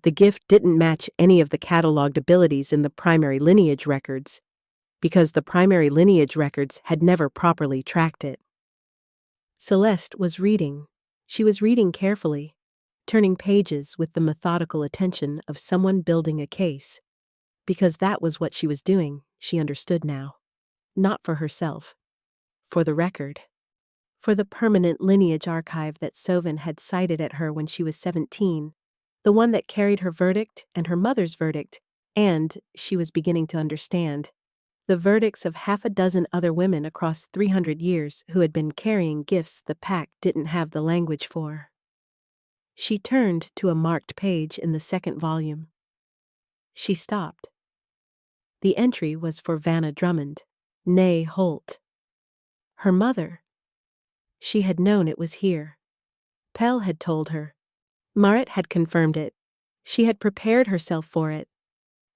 Speaker 1: the gift didn't match any of the cataloged abilities in the primary lineage records, because the primary lineage records had never properly tracked it. Celeste was reading. She was reading carefully, turning pages with the methodical attention of someone building a case, because that was what she was doing, she understood now. Not for herself. For the record. For the permanent lineage archive that Sovan had cited at her when she was 17, the one that carried her verdict and her mother's verdict, and, she was beginning to understand, the verdicts of 6 other women across 300 years who had been carrying gifts the pack didn't have the language for. She turned to a marked page in the 2nd volume. She stopped. The entry was for Vanna Drummond, née Holt. Her mother. She had known it was here. Pell had told her. Marit had confirmed it. She had prepared herself for it.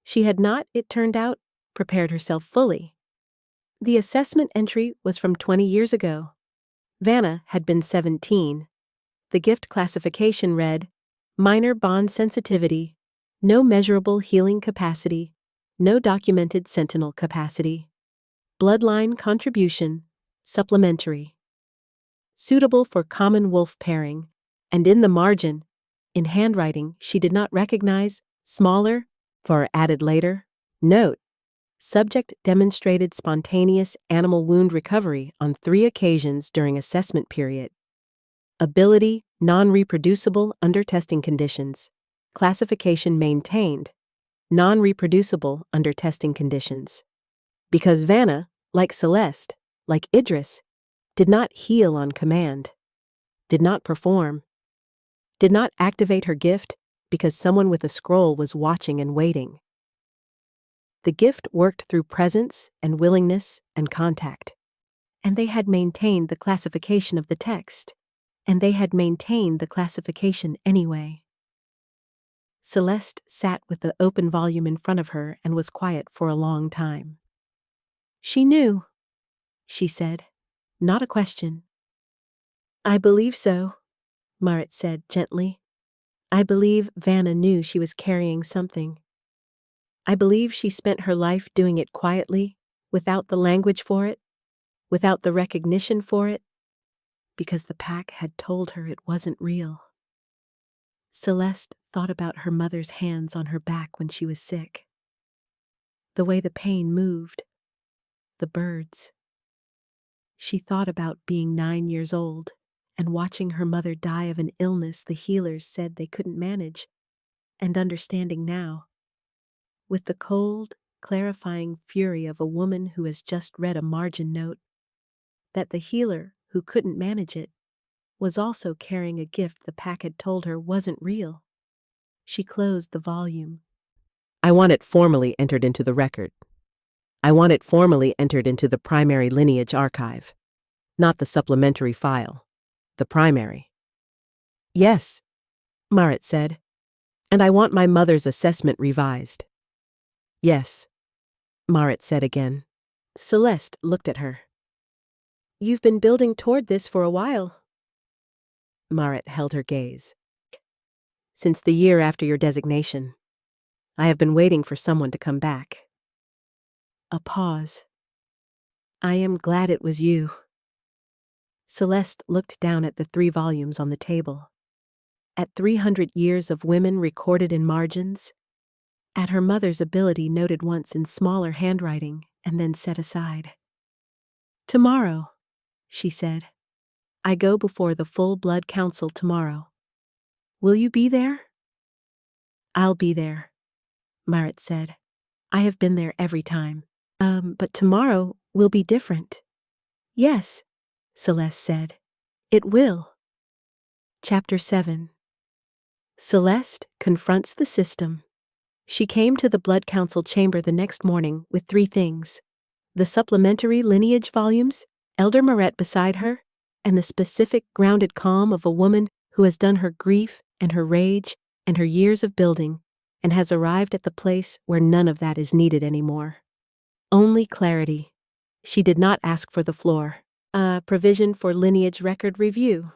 Speaker 1: She had not, it turned out, prepared herself fully. The assessment entry was from 20 years ago. Vanna had been 17. The gift classification read, minor bond sensitivity, no measurable healing capacity, no documented sentinel capacity. Bloodline contribution, supplementary. Suitable for common wolf pairing, and in the margin, in handwriting she did not recognize, smaller, for added later, note. Subject demonstrated spontaneous animal wound recovery on 3 occasions during assessment period. Ability non-reproducible under testing conditions. Classification maintained. Non-reproducible under testing conditions. Because Vanna, like Celeste, like Idris, did not heal on command. Did not perform. Did not activate her gift because someone with a scroll was watching and waiting. The gift worked through presence and willingness and contact. And they had maintained the classification of the text. And they had maintained the classification anyway. Celeste sat with the open volume in front of her and was quiet for a long time. She knew, she said, not a question. I believe so, Marit said gently. I believe Vanna knew she was carrying something. I believe she spent her life doing it quietly, without the language for it, without the recognition for it, because the pack had told her it wasn't real. Celeste thought about her mother's hands on her back when she was sick. The way the pain moved. The birds. She thought about being 9 years old and watching her mother die of an illness the healers said they couldn't manage, and understanding now, with the cold, clarifying fury of a woman who has just read a margin note, that the healer who couldn't manage it was also carrying a gift the pack had told her wasn't real. She closed the volume. I want it formally entered into the record. I want it formally entered into the primary lineage archive, not the supplementary file, the primary. Yes, Marit said, and I want my mother's assessment revised. Yes, Marit said again. Celeste looked at her. You've been building toward this for a while. Marit held her gaze. Since the year after your designation, I have been waiting for someone to come back. A pause. I am glad it was you. Celeste looked down at the 3 volumes on the table. At 300 years of women recorded in margins. At her mother's ability noted once in smaller handwriting and then set aside. Tomorrow, she said. I go before the full blood council tomorrow. Will you be there? I'll be there, Marit said. I have been there every time. But tomorrow will be different. Yes, Celeste said. It will. Chapter 7. Celeste confronts the system. She came to the Blood Council chamber the next morning with 3 things: the supplementary lineage volumes, Elder Maret beside her, and the specific grounded calm of a woman who has done her grief and her rage and her years of building and has arrived at the place where none of that is needed anymore. Only clarity. She did not ask for the floor. Provision for lineage record review.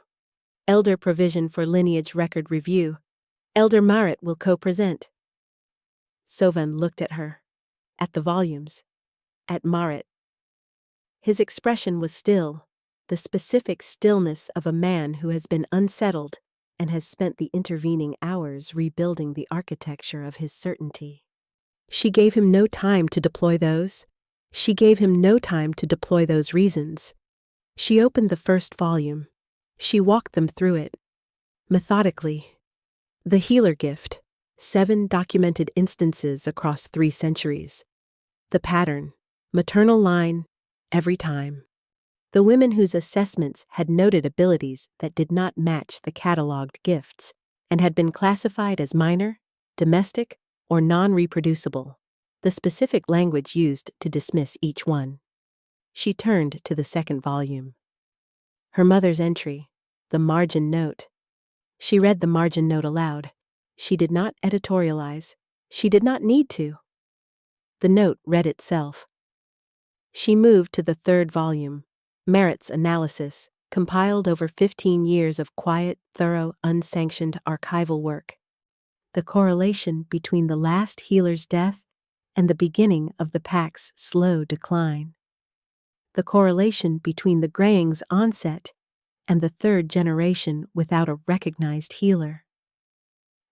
Speaker 1: Elder provision for lineage record review. Elder Maret will co-present. Sovan looked at her, at the volumes, at Maret. His expression was still, the specific stillness of a man who has been unsettled and has spent the intervening hours rebuilding the architecture of his certainty. She gave him no time to deploy those. She gave him no time to deploy those reasons. She opened the first volume. She walked them through it, methodically. The healer gift, 7 documented instances across 3 centuries. The pattern, maternal line, every time. The women whose assessments had noted abilities that did not match the catalogued gifts and had been classified as minor, domestic, or non-reproducible. The specific language used to dismiss each one. She turned to the second volume. Her mother's entry, the margin note. She read the margin note aloud. She did not editorialize. She did not need to. The note read itself. She moved to the third volume, Maret's analysis, compiled over 15 years of quiet, thorough, unsanctioned archival work. The correlation between the last healer's death and the beginning of the pack's slow decline. The correlation between the graying's onset and the 3rd generation without a recognized healer.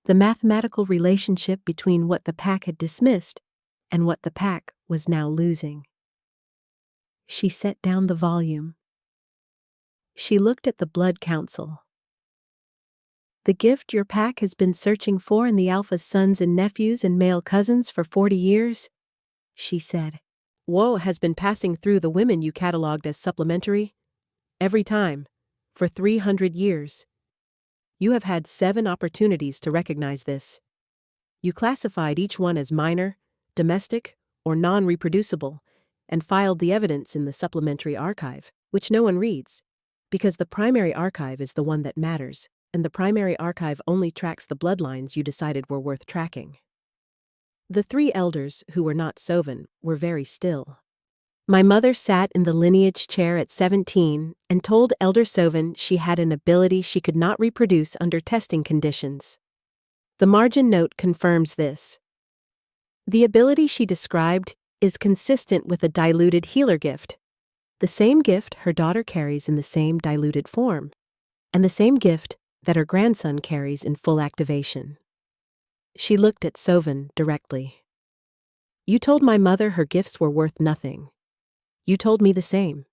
Speaker 1: The mathematical relationship between what the pack had dismissed and what the pack was now losing. She set down the volume. She looked at the Blood Council. The gift your pack has been searching for in the Alpha's sons and nephews and male cousins for 40 years, she said. Woe has been passing through the women you catalogued as supplementary. Every time. For 300 years. You have had 7 opportunities to recognize this. You classified each one as minor, domestic, or non-reproducible, and filed the evidence in the supplementary archive, which no one reads, because the primary archive is the one that matters, and the primary archive only tracks the bloodlines you decided were worth tracking. The 3 elders, who were not Sovan, were very still. My mother sat in the lineage chair at 17 and told Elder Sovan she had an ability she could not reproduce under testing conditions. The margin note confirms this. The ability she described is consistent with a diluted healer gift, the same gift her daughter carries in the same diluted form, and the same gift that her grandson carries in full activation. She looked at Sovan directly. You told my mother her gifts were worth nothing. You told me the same.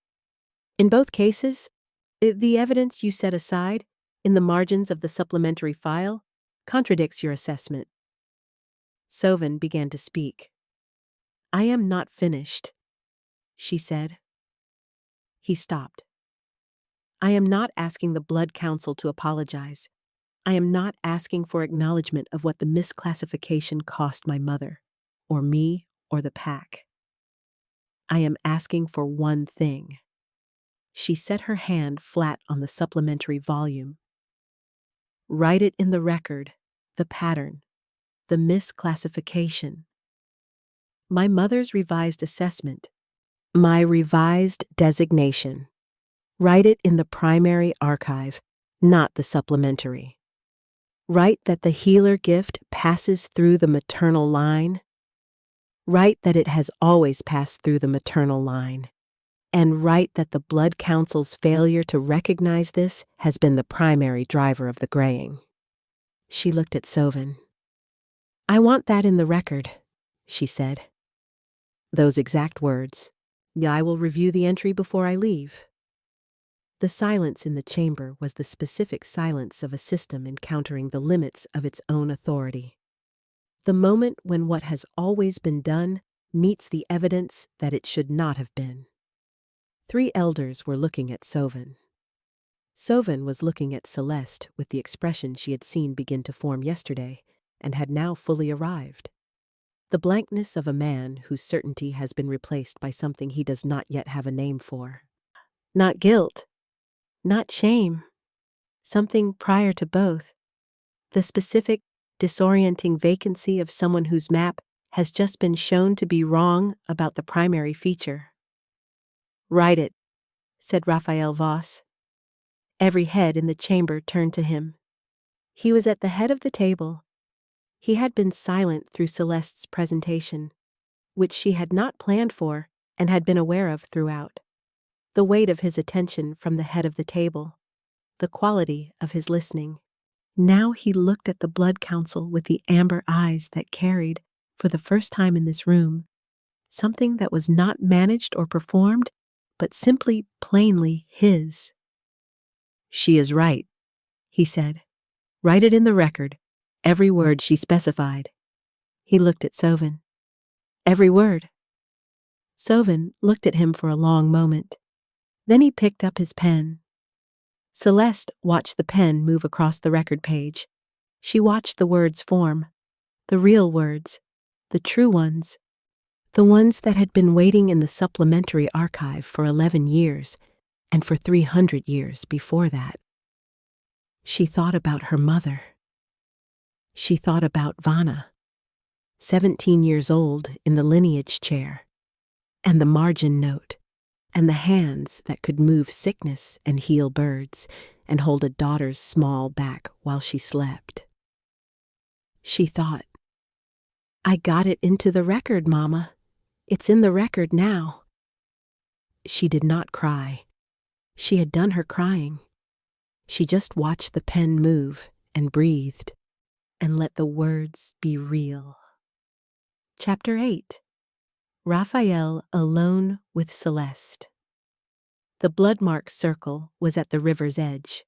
Speaker 1: In both cases, the evidence you set aside, in the margins of the supplementary file, contradicts your assessment. Sovan began to speak. I am not finished, she said. He stopped. I am not asking the Blood Council to apologize. I am not asking for acknowledgement of what the misclassification cost my mother, or me, or the pack. I am asking for one thing. She set her hand flat on the supplementary volume. Write it in the record, the pattern, the misclassification. My mother's revised assessment, my revised designation. Write it in the primary archive, not the supplementary. Write that the healer gift passes through the maternal line. Write that it has always passed through the maternal line. And write that the Blood Council's failure to recognize this has been the primary driver of the graying. She looked at Sovan. I want that in the record, she said. Those exact words. I will review the entry before I leave. The silence in the chamber was the specific silence of a system encountering the limits of its own authority. The moment when what has always been done meets the evidence that it should not have been. 3 elders were looking at Soven. Soven was looking at Celeste with the expression she had seen begin to form yesterday and had now fully arrived. The blankness of a man whose certainty has been replaced by something he does not yet have a name for. Not guilt, not shame, something prior to both. The specific, disorienting vacancy of someone whose map has just been shown to be wrong about the primary feature. "Write it," said Raphael Voss. Every head in the chamber turned to him. He was at the head of the table. He had been silent through Celeste's presentation, which she had not planned for and had been aware of throughout. The weight of his attention from the head of the table, the quality of his listening. Now he looked at the Blood Council with the amber eyes that carried, for the first time in this room, something that was not managed or performed, but simply plainly his. "She is right," he said. "Write it in the record, every word she specified." He looked at Soven. "Every word." Soven looked at him for a long moment. Then he picked up his pen. Celeste watched the pen move across the record page. She watched the words form, the real words, the true ones, the ones that had been waiting in the supplementary archive for 11 years and for 300 years before that. She thought about her mother. She thought about Vanna, 17 years old in the lineage chair, and the margin note, and the hands that could move sickness and heal birds and hold a daughter's small back while she slept. She thought, "I got it into the record, Mama. It's in the record now." She did not cry. She had done her crying. She just watched the pen move and breathed and let the words be real. Chapter 8. Raphael alone with Celeste. The blood-marked circle was at the river's edge.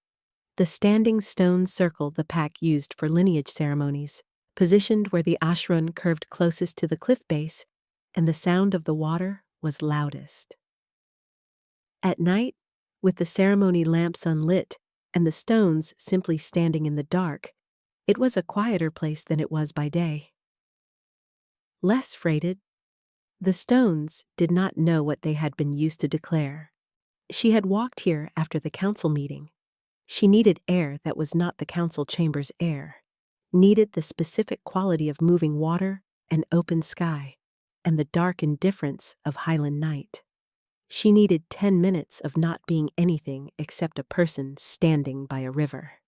Speaker 1: The standing stone circle the pack used for lineage ceremonies, positioned where the ashram curved closest to the cliff base, and the sound of the water was loudest. At night, with the ceremony lamps unlit and the stones simply standing in the dark, it was a quieter place than it was by day. Less freighted. The stones did not know what they had been used to declare. She had walked here after the council meeting. She needed air that was not the council chamber's air, needed the specific quality of moving water and open sky, and the dark indifference of Highland night. She needed 10 minutes of not being anything except a person standing by a river.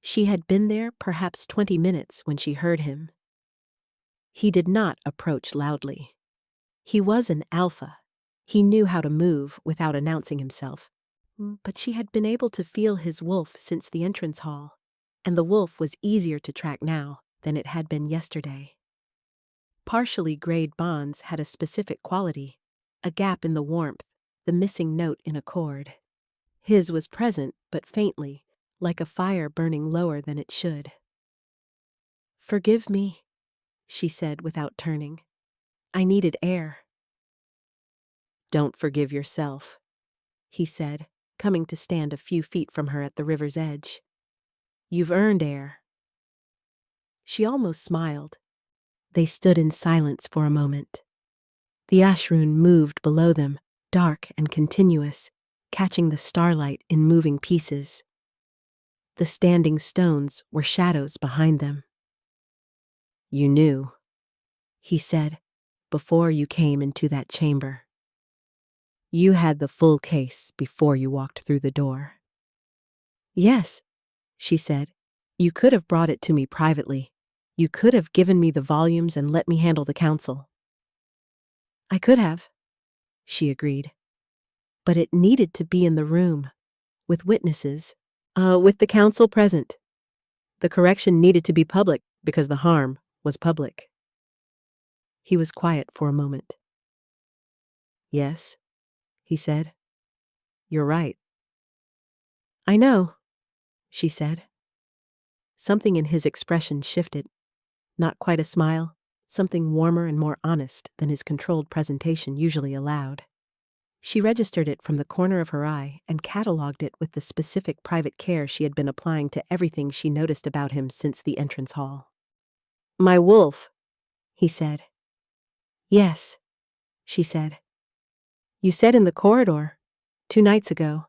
Speaker 1: She had been there perhaps 20 minutes when she heard him. He did not approach loudly. He was an alpha. He knew how to move without announcing himself. But she had been able to feel his wolf since the entrance hall, and the wolf was easier to track now than it had been yesterday. Partially grayed bonds had a specific quality, a gap in the warmth, the missing note in a chord. His was present, but faintly, like a fire burning lower than it should. "Forgive me," she said without turning. "I needed air." "Don't forgive yourself," he said, coming to stand a few feet from her at the river's edge. "You've earned air." She almost smiled. They stood in silence for a moment. The ashram moved below them, dark and continuous, catching the starlight in moving pieces. The standing stones were shadows behind them. "You knew," he said, "before you came into that chamber. You had the full case before you walked through the door." "Yes," she said. "You could have brought it to me privately. You could have given me the volumes and let me handle the council." "I could have," she agreed. "But it needed to be in the room, with witnesses, with the council present. The correction needed to be public because the harm was public." He was quiet for a moment. "Yes," he said. "You're right. I know, she said. Something in his expression shifted. Not quite a smile, something warmer and more honest than his controlled presentation usually allowed. She registered it from the corner of her eye and catalogued it with the specific private care she had been applying to everything she noticed about him since the entrance hall. My wolf, he said. Yes, she said. You said in the corridor, 2 nights ago.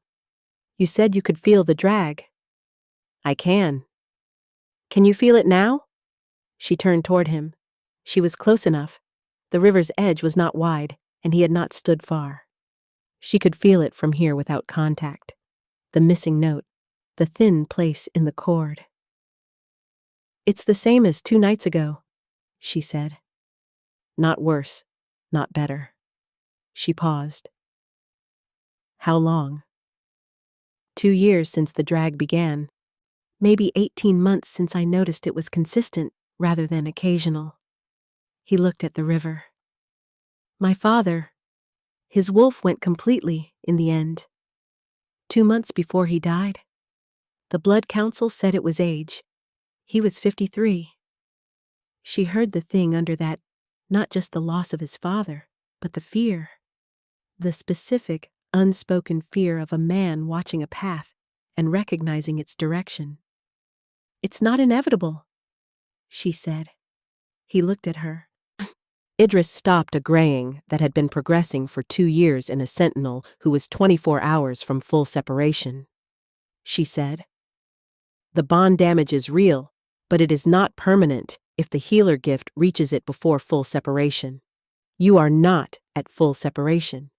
Speaker 1: You said you could feel the drag. I can. Can you feel it now? She turned toward him. She was close enough. The river's edge was not wide, and he had not stood far. She could feel it from here without contact. The missing note, the thin place in the cord. It's the same as 2 nights ago, she said. Not worse, not better. She paused. How long? 2 years since the drag began. Maybe 18 months since I noticed it was consistent rather than occasional. He looked at the river. My father, his wolf went completely in the end. 2 months before he died. The blood council said it was age. He was 53. She heard the thing under that, not just the loss of his father, but the fear. The specific, unspoken fear of a man watching a path and recognizing its direction. It's not inevitable, she said. He looked at her. Idris stopped a graying that had been progressing for 2 years in a sentinel who was 24 hours from full separation. She said, the bond damage is real, but it is not permanent if the healer gift reaches it before full separation. You are not at full separation.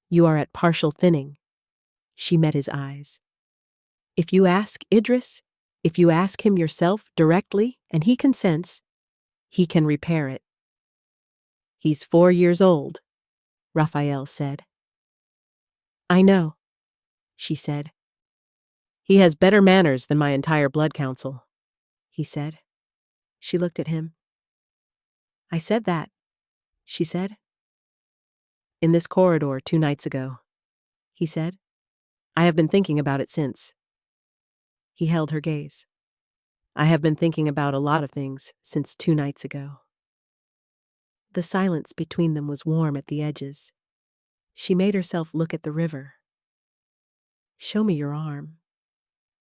Speaker 1: You are at partial thinning. She met his eyes. If you ask Idris, if you ask him yourself directly and he consents, he can repair it. He's 4 years old, Raphael said. I know, she said. He has better manners than my entire blood council, he said. She looked at him. I said that, she said. In this corridor 2 nights ago, he said. I have been thinking about it since. He held her gaze. I have been thinking about a lot of things since 2 nights ago. The silence between them was warm at the edges. She made herself look at the river. Show me your arm,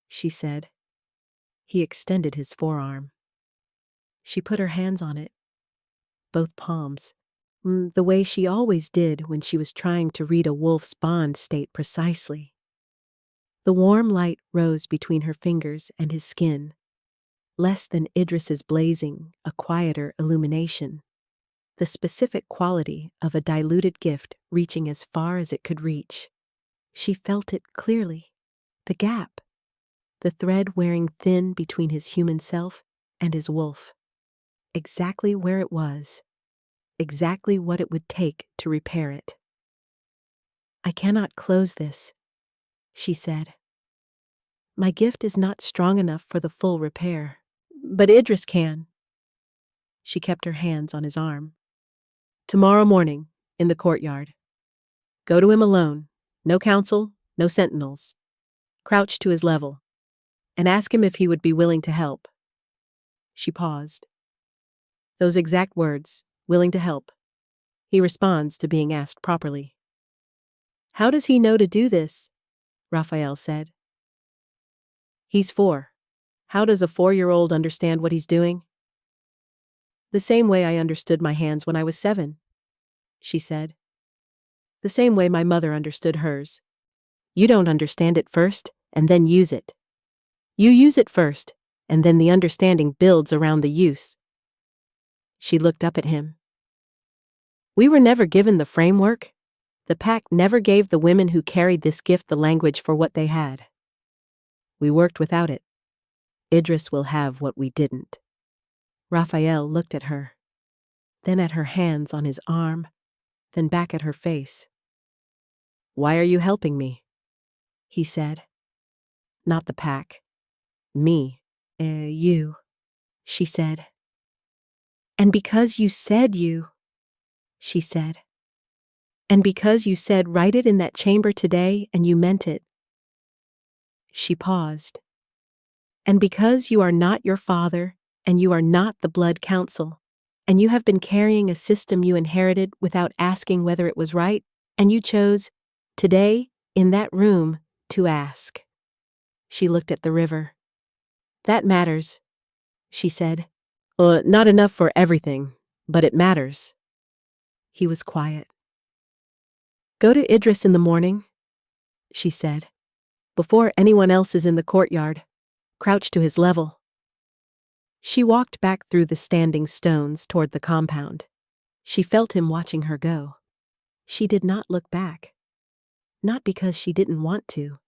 Speaker 1: she said. He extended his forearm. She put her hands on it, both palms, the way she always did when she was trying to read a wolf's bond state precisely. The warm light rose between her fingers and his skin, less than Idris's blazing, a quieter illumination, the specific quality of a diluted gift reaching as far as it could reach. She felt it clearly, the gap, the thread wearing thin between his human self and his wolf, exactly where it was, exactly what it would take to repair it. I cannot close this, she said. My gift is not strong enough for the full repair, but Idris can. She kept her hands on his arm. Tomorrow morning, in the courtyard. Go to him alone, no council, no sentinels. Crouch to his level, and ask him if he would be willing to help. She paused. Those exact words, willing to help. He responds to being asked properly. How does he know to do this? Raphael said. He's 4. How does a 4-year-old understand what he's doing? The same way I understood my hands when I was 7, she said. The same way my mother understood hers. You don't understand it first, and then use it. You use it first, and then the understanding builds around the use. She looked up at him. We were never given the framework. The pack never gave the women who carried this gift the language for what they had. We worked without it. Idris will have what we didn't. Raphael looked at her, then at her hands on his arm, then back at her face. Why are you helping me? He said. Not the pack. Me. You, she said. And because you said you, she said. And because you said write it in that chamber today and you meant it. She paused. And because you are not your father, and you are not the Blood Council, and you have been carrying a system you inherited without asking whether it was right, and you chose, today, in that room, to ask. She looked at the river. That matters, she said. Not enough for everything, but it matters. He was quiet. Go to Idris in the morning, she said, before anyone else is in the courtyard. Crouch to his level. She walked back through the standing stones toward the compound. She felt him watching her go. She did not look back. Not because she didn't want to,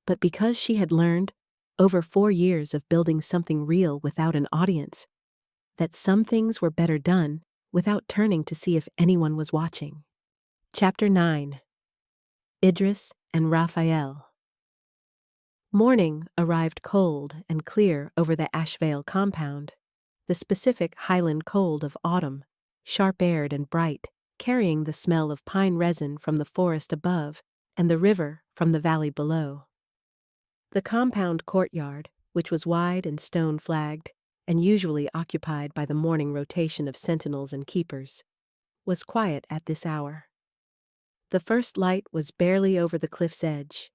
Speaker 1: but because she had learned, over 4 years of building something real without an audience, that some things were better done without turning to see if anyone was watching. Chapter 9. Idris and Raphael. Morning arrived cold and clear over the Ashveil compound, the specific highland cold of autumn, sharp-aired and bright, carrying the smell of pine resin from the forest above and the river from the valley below. The compound courtyard, which was wide and stone-flagged, and usually occupied by the morning rotation of sentinels and keepers, was quiet at this hour. The first light was barely over the cliff's edge.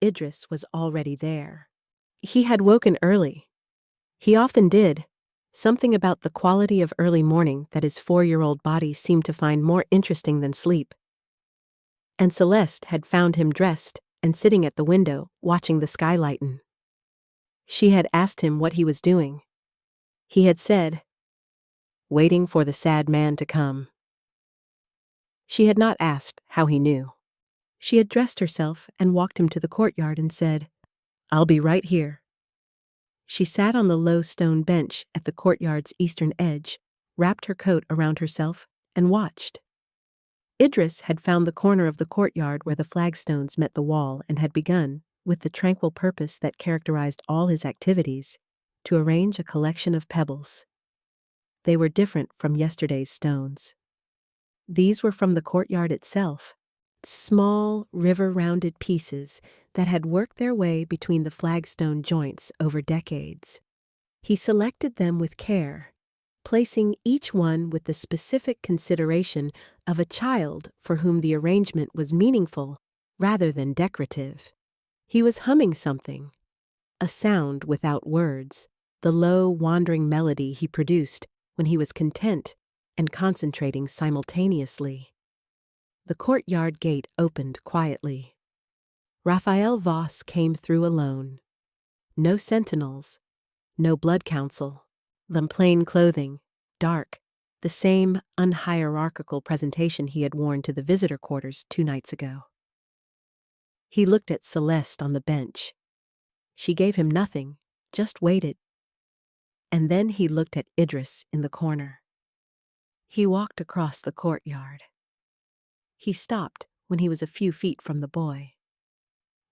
Speaker 1: Idris was already there. He had woken early. He often did, something about the quality of early morning that his 4-year-old body seemed to find more interesting than sleep. And Celeste had found him dressed and sitting at the window, watching the sky lighten. She had asked him what he was doing. He had said, waiting for the sad man to come. She had not asked how he knew. She had dressed herself and walked him to the courtyard and said, I'll be right here. She sat on the low stone bench at the courtyard's eastern edge, wrapped her coat around herself, and watched. Idris had found the corner of the courtyard where the flagstones met the wall and had begun, with the tranquil purpose that characterized all his activities, to arrange a collection of pebbles. They were different from yesterday's stones. These were from the courtyard itself, small, river-rounded pieces that had worked their way between the flagstone joints over decades. He selected them with care, placing each one with the specific consideration of a child for whom the arrangement was meaningful rather than decorative. He was humming something, a sound without words, the low, wandering melody he produced when he was content and concentrating simultaneously. The courtyard gate opened quietly. Raphael Voss came through alone. No sentinels, no Blood Council, the plain clothing, dark, the same unhierarchical presentation he had worn to the visitor quarters 2 nights ago. He looked at Celeste on the bench. She gave him nothing, just waited. And then he looked at Idris in the corner. He walked across the courtyard. He stopped when he was a few feet from the boy.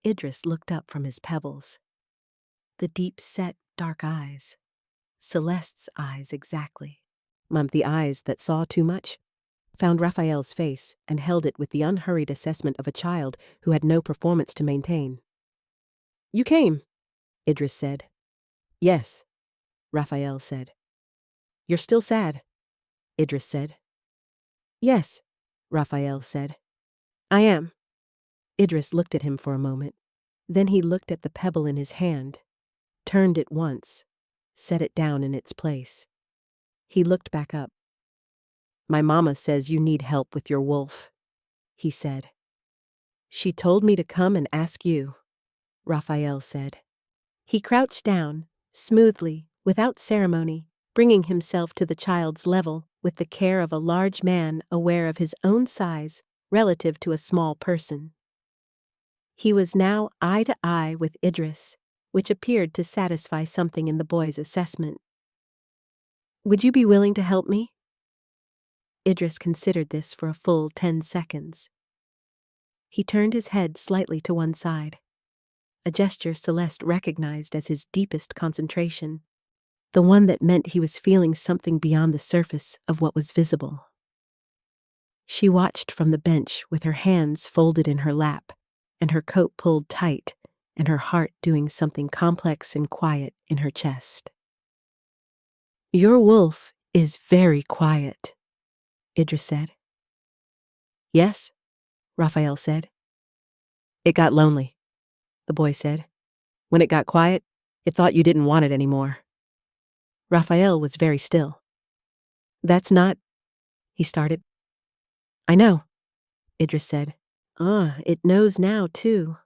Speaker 1: Idris looked up from his pebbles. The deep-set, dark eyes. Celeste's eyes exactly. The eyes that saw too much. Found Raphael's face and held it with the unhurried assessment of a child who had no performance to maintain. You came, Idris said. Yes, Raphael said. You're still sad, Idris said. Yes, Raphael said. I am. Idris looked at him for a moment. Then he looked at the pebble in his hand, turned it once, set it down in its place. He looked back up. My mama says you need help with your wolf, he said. She told me to come and ask you, Raphael said. He crouched down, smoothly, without ceremony, bringing himself to the child's level with the care of a large man aware of his own size relative to a small person. He was now eye to eye with Idris, which appeared to satisfy something in the boy's assessment. Would you be willing to help me? Idris considered this for a full 10 seconds. He turned his head slightly to one side, a gesture Celeste recognized as his deepest concentration, the one that meant he was feeling something beyond the surface of what was visible. She watched from the bench with her hands folded in her lap and her coat pulled tight and her heart doing something complex and quiet in her chest. "Your wolf is very quiet," Idris said. "Yes," Raphael said. "It got lonely," the boy said. "When it got quiet, it thought you didn't want it anymore." Raphael was very still. "That's not," he started. "I know," Idris said. It knows now, too."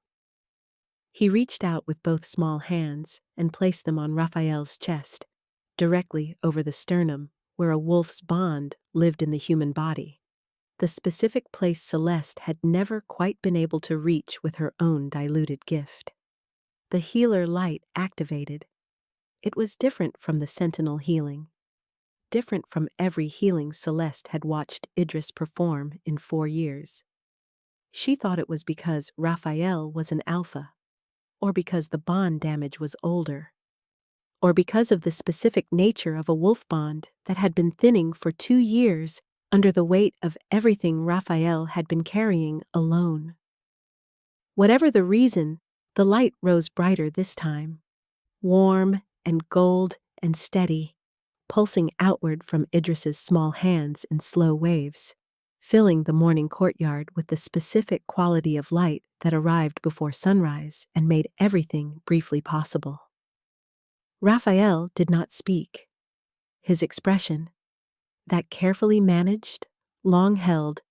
Speaker 1: He reached out with both small hands and placed them on Raphael's chest, directly over the sternum, where a wolf's bond lived in the human body, the specific place Celeste had never quite been able to reach with her own diluted gift. The healer light activated. It was different from the sentinel healing, different from every healing Celeste had watched Idris perform in 4 years. She thought it was because Raphael was an alpha, or because the bond damage was older, or because of the specific nature of a wolf bond that had been thinning for 2 years under the weight of everything Raphael had been carrying alone. Whatever the reason, the light rose brighter this time, warm and gold and steady, pulsing outward from Idris's small hands in slow waves, filling the morning courtyard with the specific quality of light that arrived before sunrise and made everything briefly possible. Raphael did not speak. His expression, that carefully managed, long-held,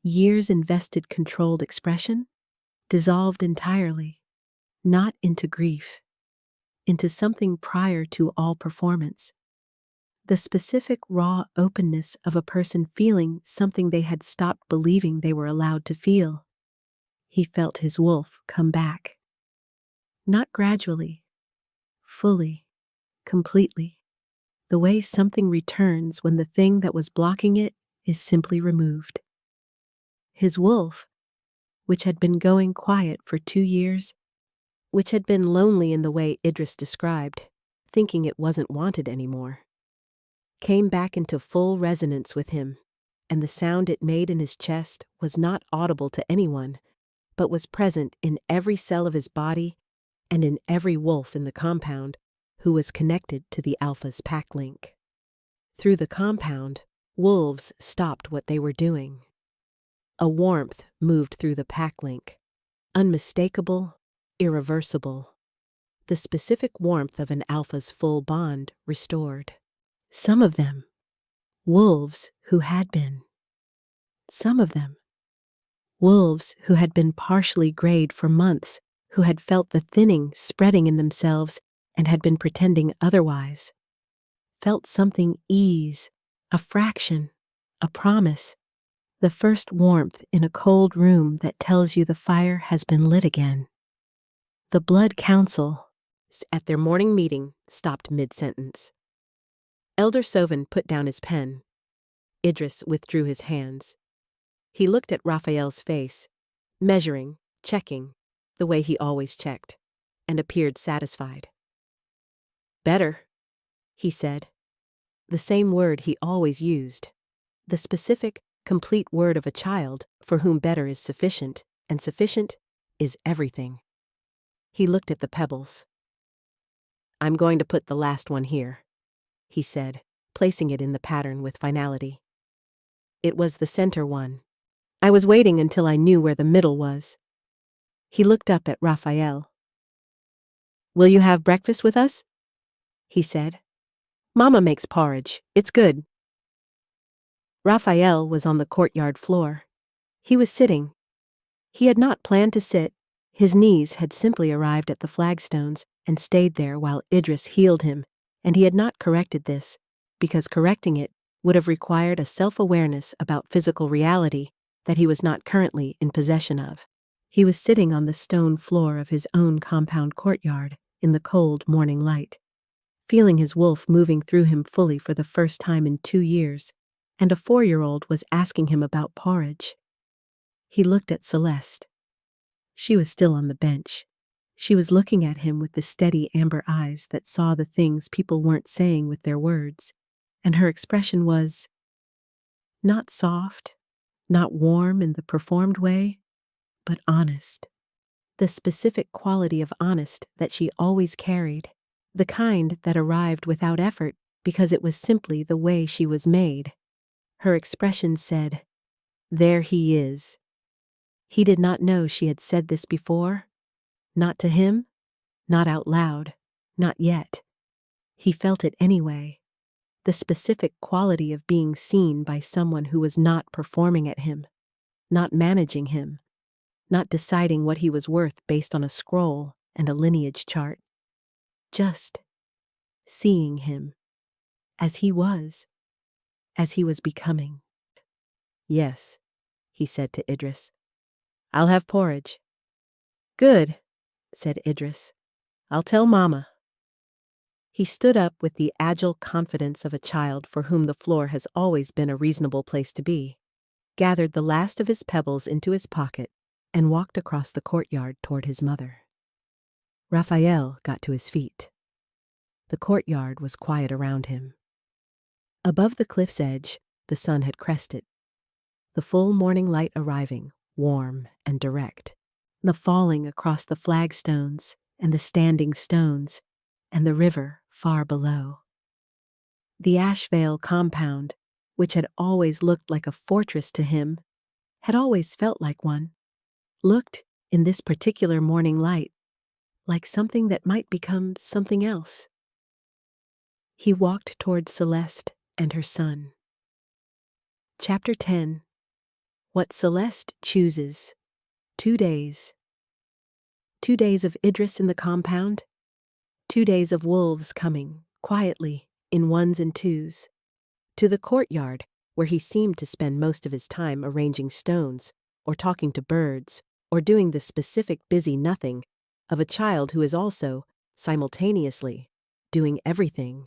Speaker 1: years-invested controlled expression, dissolved entirely, not into grief, into something prior to all performance. The specific raw openness of a person feeling something they had stopped believing they were allowed to feel. He felt his wolf come back. Not gradually, fully, completely, the way something returns when the thing that was blocking it is simply removed. His wolf, which had been going quiet for 2 years, which had been lonely in the way Idris described, thinking it wasn't wanted anymore, came back into full resonance with him, and the sound it made in his chest was not audible to anyone, but was present in every cell of his body and in every wolf in the compound who was connected to the Alpha's pack link. Through the compound, wolves stopped what they were doing. A warmth moved through the pack link, unmistakable, irreversible, the specific warmth of an Alpha's full bond restored. Some of them, wolves who had been. Some of them, wolves who had been partially grayed for months, who had felt the thinning spreading in themselves and had been pretending otherwise, felt something ease, a fraction, a promise, the first warmth in a cold room that tells you the fire has been lit again. The Blood Council, at their morning meeting, stopped mid-sentence. Elder Sovan put down his pen. Idris withdrew his hands. He looked at Raphael's face, measuring, checking, the way he always checked, and appeared satisfied. "Better," he said. The same word he always used. The specific, complete word of a child for whom better is sufficient, and sufficient is everything. He looked at the pebbles. "I'm going to put the last one here," he said, placing it in the pattern with finality. It was the center one. I was waiting until I knew where the middle was. He looked up at Raphael. "Will you have breakfast with us?" he said. "Mama makes porridge. It's good." Raphael was on the courtyard floor. He was sitting. He had not planned to sit. His knees had simply arrived at the flagstones and stayed there while Idris healed him, and he had not corrected this, because correcting it would have required a self-awareness about physical reality that he was not currently in possession of. He was sitting on the stone floor of his own compound courtyard in the cold morning light, feeling his wolf moving through him fully for the first time in 2 years, and a 4-year-old was asking him about porridge. He looked at Celeste. She was still on the bench. She was looking at him with the steady amber eyes that saw the things people weren't saying with their words, and her expression was not soft, not warm in the performed way, but honest, the specific quality of honest that she always carried, the kind that arrived without effort because it was simply the way she was made. Her expression said, "There he is." He did not know she had said this before. Not to him, not out loud, not yet. He felt it anyway. The specific quality of being seen by someone who was not performing at him, not managing him, not deciding what he was worth based on a scroll and a lineage chart. Just seeing him as he was becoming. "Yes," he said to Idris. "I'll have porridge." "Good," said Idris. "I'll tell Mama." He stood up with the agile confidence of a child for whom the floor has always been a reasonable place to be, gathered the last of his pebbles into his pocket, and walked across the courtyard toward his mother. Raphael got to his feet. The courtyard was quiet around him. Above the cliff's edge, the sun had crested, the full morning light arriving, warm and direct, the falling across the flagstones and the standing stones, and the river far below. The Ashveil compound, which had always looked like a fortress to him, had always felt like one, looked, in this particular morning light, like something that might become something else. He walked toward Celeste and her son. Chapter 10. What Celeste Chooses. 2 days. 2 days of Idris in the compound. 2 days of wolves coming, quietly, in ones and twos, to the courtyard where he seemed to spend most of his time arranging stones, or talking to birds, or doing the specific busy nothing of a child who is also, simultaneously, doing everything.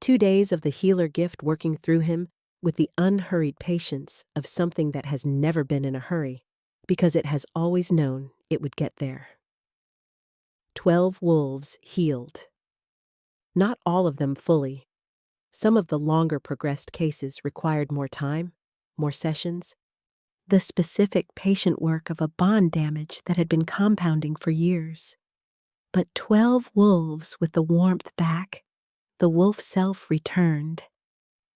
Speaker 1: 2 days of the healer gift working through him with the unhurried patience of something that has never been in a hurry, because it has always known it would get there. 12 wolves healed. Not all of them fully. Some of the longer progressed cases required more time, more sessions, the specific patient work of a bond damage that had been compounding for years. But 12 wolves with the warmth back, the wolf self returned,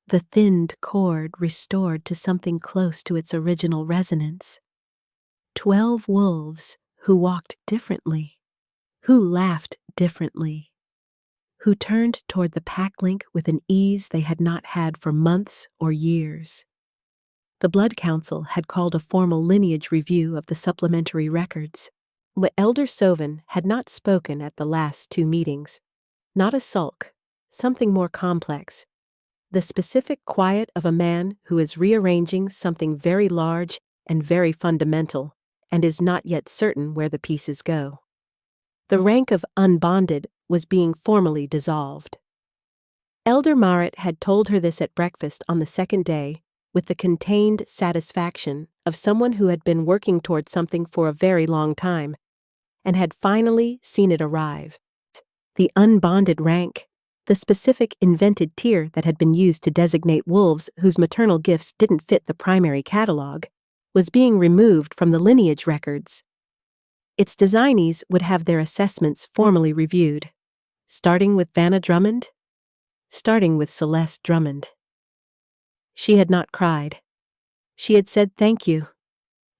Speaker 1: the thinned cord restored to something close to its original resonance. 12 wolves who walked differently, who laughed differently, who turned toward the pack link with an ease they had not had for months or years. The Blood Council had called a formal lineage review of the supplementary records, but Elder Soven had not spoken at the last 2 meetings. Not a sulk, something more complex. The specific quiet of a man who is rearranging something very large and very fundamental, and is not yet certain where the pieces go. The rank of Unbonded was being formally dissolved. Elder Marit had told her this at breakfast on the 2nd day, with the contained satisfaction of someone who had been working toward something for a very long time, and had finally seen it arrive. The Unbonded rank, the specific invented tier that had been used to designate wolves whose maternal gifts didn't fit the primary catalog, was being removed from the lineage records. Its designees would have their assessments formally reviewed, starting with Vanna Drummond, starting with Celeste Drummond. She had not cried. She had said thank you.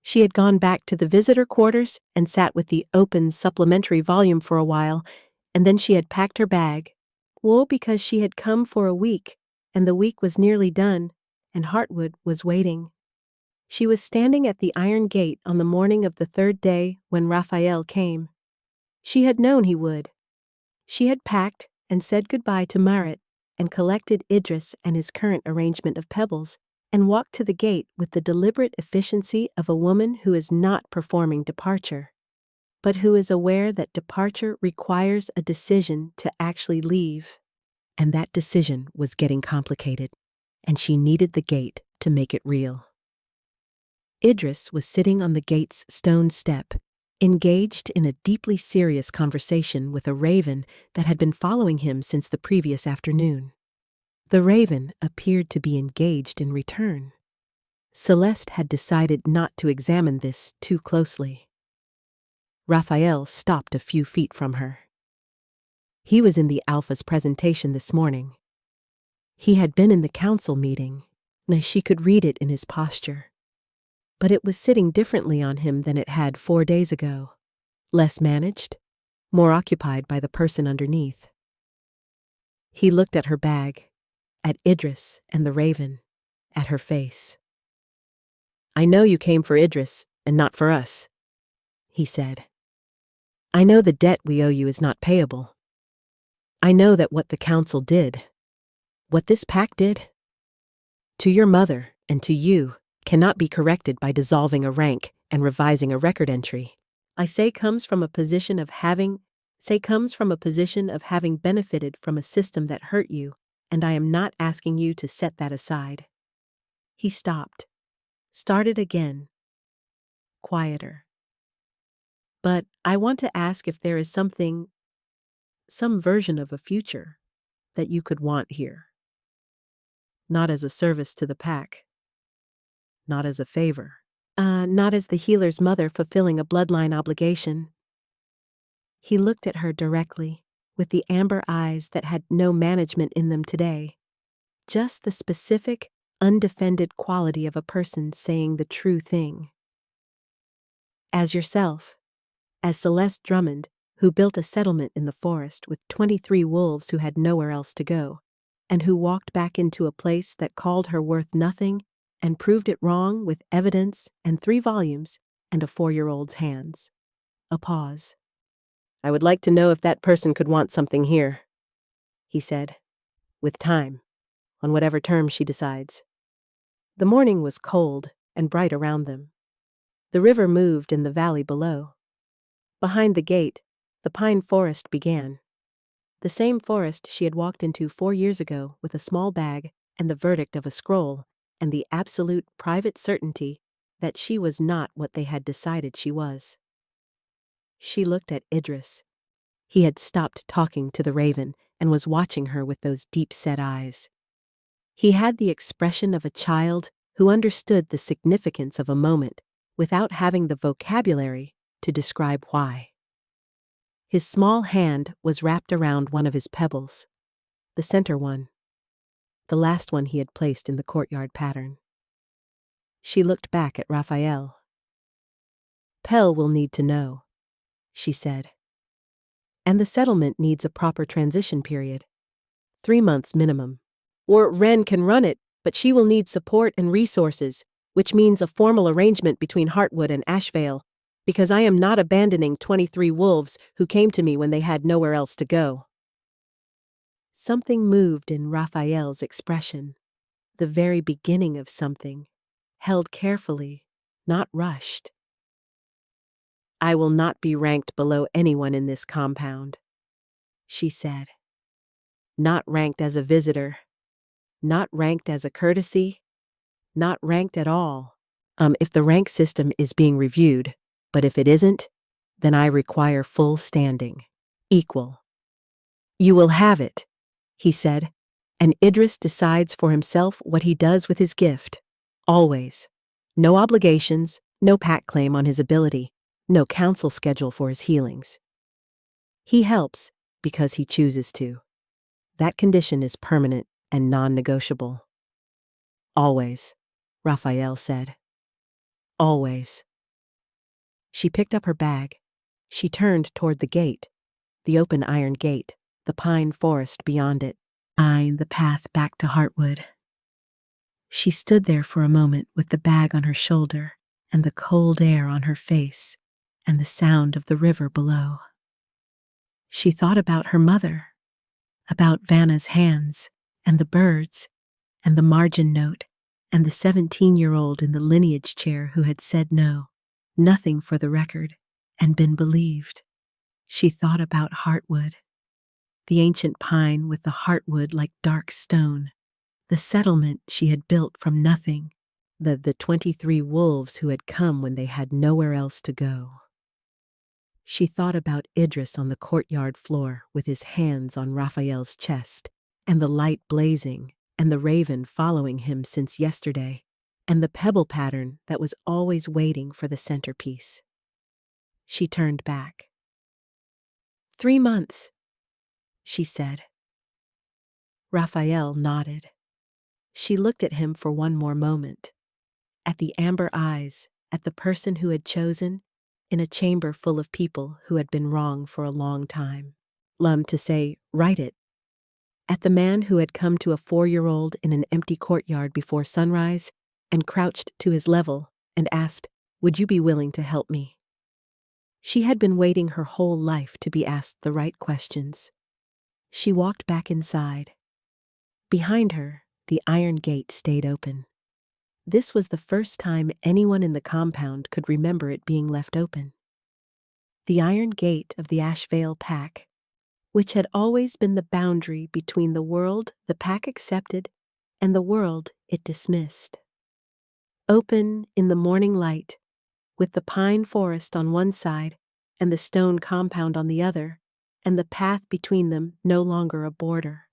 Speaker 1: She had gone back to the visitor quarters and sat with the open supplementary volume for a while, and then she had packed her bag. Woe because she had come for a week, and the week was nearly done, and Heartwood was waiting. She was standing at the iron gate on the morning of the 3rd day when Raphael came. She had known he would. She had packed and said goodbye to Marit and collected Idris and his current arrangement of pebbles and walked to the gate with the deliberate efficiency of a woman who is not performing departure, but who is aware that departure requires a decision to actually leave. And that decision was getting complicated, and she needed the gate to make it real. Idris was sitting on the gate's stone step, engaged in a deeply serious conversation with a raven that had been following him since the previous afternoon. The raven appeared to be engaged in return. Celeste had decided not to examine this too closely. Raphael stopped a few feet from her. He was in the Alpha's presentation this morning. He had been in the council meeting, and she could read it in his posture. But it was sitting differently on him than it had 4 days ago. Less managed, more occupied by the person underneath. He looked at her bag, at Idris and the raven, at her face. "I know you came for Idris and not for us," he said. "I know the debt we owe you is not payable. I know that what the council did, what this pack did, to your mother and to you, cannot be corrected by dissolving a rank and revising a record entry. I say comes from a position of having benefited from a system that hurt you, and I am not asking you to set that aside." He stopped, started again, quieter. "But I want to ask if there is some version of a future that you could want here. Not as a service to the pack. Not as a favor. Not as the healer's mother fulfilling a bloodline obligation." He looked at her directly, with the amber eyes that had no management in them today. Just the specific, undefended quality of a person saying the true thing. "As yourself, as Celeste Drummond, who built a settlement in the forest with 23 wolves who had nowhere else to go, and who walked back into a place that called her worth nothing and proved it wrong with evidence and 3 volumes and a 4-year-old's hands." A pause. "I would like to know if that person could want something here," he said, "with time, on whatever terms she decides." The morning was cold and bright around them. The river moved in the valley below. Behind the gate, the pine forest began. The same forest she had walked into 4 years ago with a small bag and the verdict of a scroll and the absolute private certainty that she was not what they had decided she was. She looked at Idris. He had stopped talking to the raven and was watching her with those deep-set eyes. He had the expression of a child who understood the significance of a moment without having the vocabulary to describe why. His small hand was wrapped around one of his pebbles, the center one, the last one he had placed in the courtyard pattern. She looked back at Raphael. "Pell will need to know," she said. "And the settlement needs a proper transition period. 3 months minimum. Or Wren can run it, but she will need support and resources, which means a formal arrangement between Heartwood and Ashveil, because I am not abandoning 23 wolves who came to me when they had nowhere else to go." Something moved in Raphael's expression, the very beginning of something, held carefully, not rushed. "I will not be ranked below anyone in this compound," she said. "Not ranked as a visitor, not ranked as a courtesy, not ranked at all. If the rank system is being reviewed, but if it isn't, then I require full standing, equal." "You will have it," he said, "and Idris decides for himself what he does with his gift. Always. No obligations, no pack claim on his ability, no council schedule for his healings. He helps because he chooses to. That condition is permanent and non-negotiable." "Always," Raphael said. "Always." She picked up her bag. She turned toward the gate, the open iron gate, the pine forest beyond it, eyeing the path back to Heartwood. She stood there for a moment with the bag on her shoulder and the cold air on her face and the sound of the river below. She thought about her mother, about Vanna's hands and the birds and the margin note and the 17-year-old in the lineage chair who had said no, nothing for the record, and been believed. She thought about Heartwood, the ancient pine with the heartwood like dark stone, the settlement she had built from nothing, the 23 wolves who had come when they had nowhere else to go. She thought about Idris on the courtyard floor with his hands on Raphael's chest, and the light blazing, and the raven following him since yesterday, and the pebble pattern that was always waiting for the centerpiece. she turned back. 3 months, she said. Raphael nodded. She looked at him for one more moment. At the amber eyes, at the person who had chosen, in a chamber full of people who had been wrong for a long time. To say, write it. At the man who had come to a 4-year-old in an empty courtyard before sunrise and crouched to his level and asked, "Would you be willing to help me?" She had been waiting her whole life to be asked the right questions. She walked back inside. Behind her, the iron gate stayed open. This was the first time anyone in the compound could remember it being left open. The iron gate of the Ashveil Pack, which had always been the boundary between the world the pack accepted and the world it dismissed. Open in the morning light, with the pine forest on one side and the stone compound on the other, and the path between them no longer a border.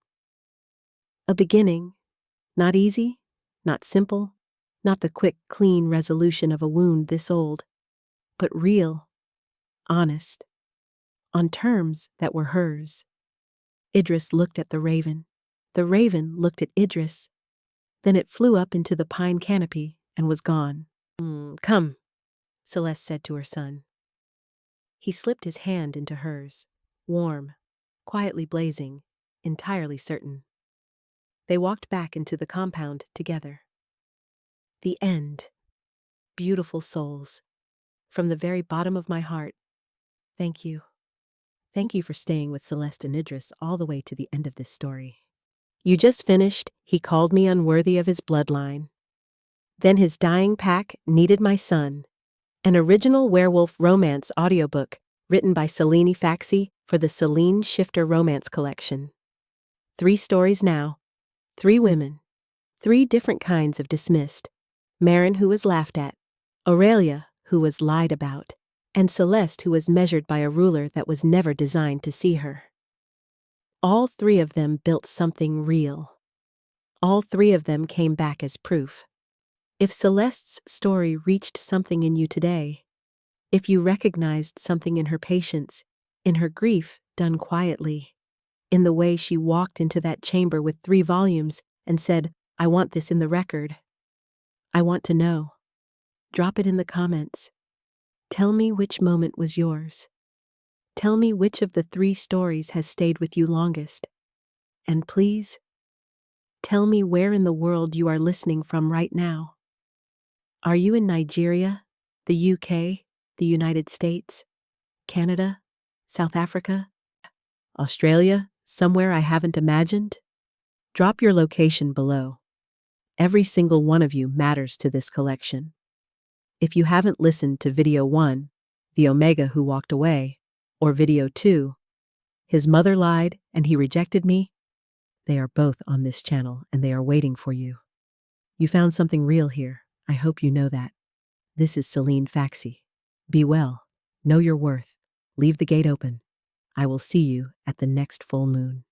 Speaker 1: A beginning, not easy, not simple, not the quick, clean resolution of a wound this old, but real, honest, on terms that were hers. Idris looked at the raven. The raven looked at Idris. Then it flew up into the pine canopy and was gone. Come, Celeste said to her son. He slipped his hand into hers, warm, quietly blazing, entirely certain. They walked back into the compound together. The end. Beautiful souls. From the very bottom of my heart, thank you. Thank you for staying with Celeste and Idris all the way to the end of this story. You just finished, He Called Me Unworthy of His Bloodline. Then His Dying Pack Needed My Son, an original Werewolf romance audiobook written by Selene Faxi for the Selene Shifter Romance collection. 3 stories now, 3 women, 3 different kinds of dismissed. Marin, who was laughed at, Aurelia, who was lied about, and Celeste, who was measured by a ruler that was never designed to see her. All 3 of them built something real. All 3 of them came back as proof. If Celeste's story reached something in you today, if you recognized something in her patience, in her grief done quietly, in the way she walked into that chamber with 3 volumes and said, "I want this in the record. I want to know." Drop it in the comments. Tell me which moment was yours. Tell me which of the 3 stories has stayed with you longest. And please, tell me where in the world you are listening from right now. Are you in Nigeria, the UK, the United States, Canada, South Africa, Australia, somewhere I haven't imagined? Drop your location below. Every single one of you matters to this collection. If you haven't listened to video 1, The Omega Who Walked Away, or video 2, His Mother Lied and He Rejected Me, they are both on this channel and they are waiting for you. You found something real here. I hope you know that. This is Selene Faxi. Be well. Know your worth. Leave the gate open. I will see you at the next full moon.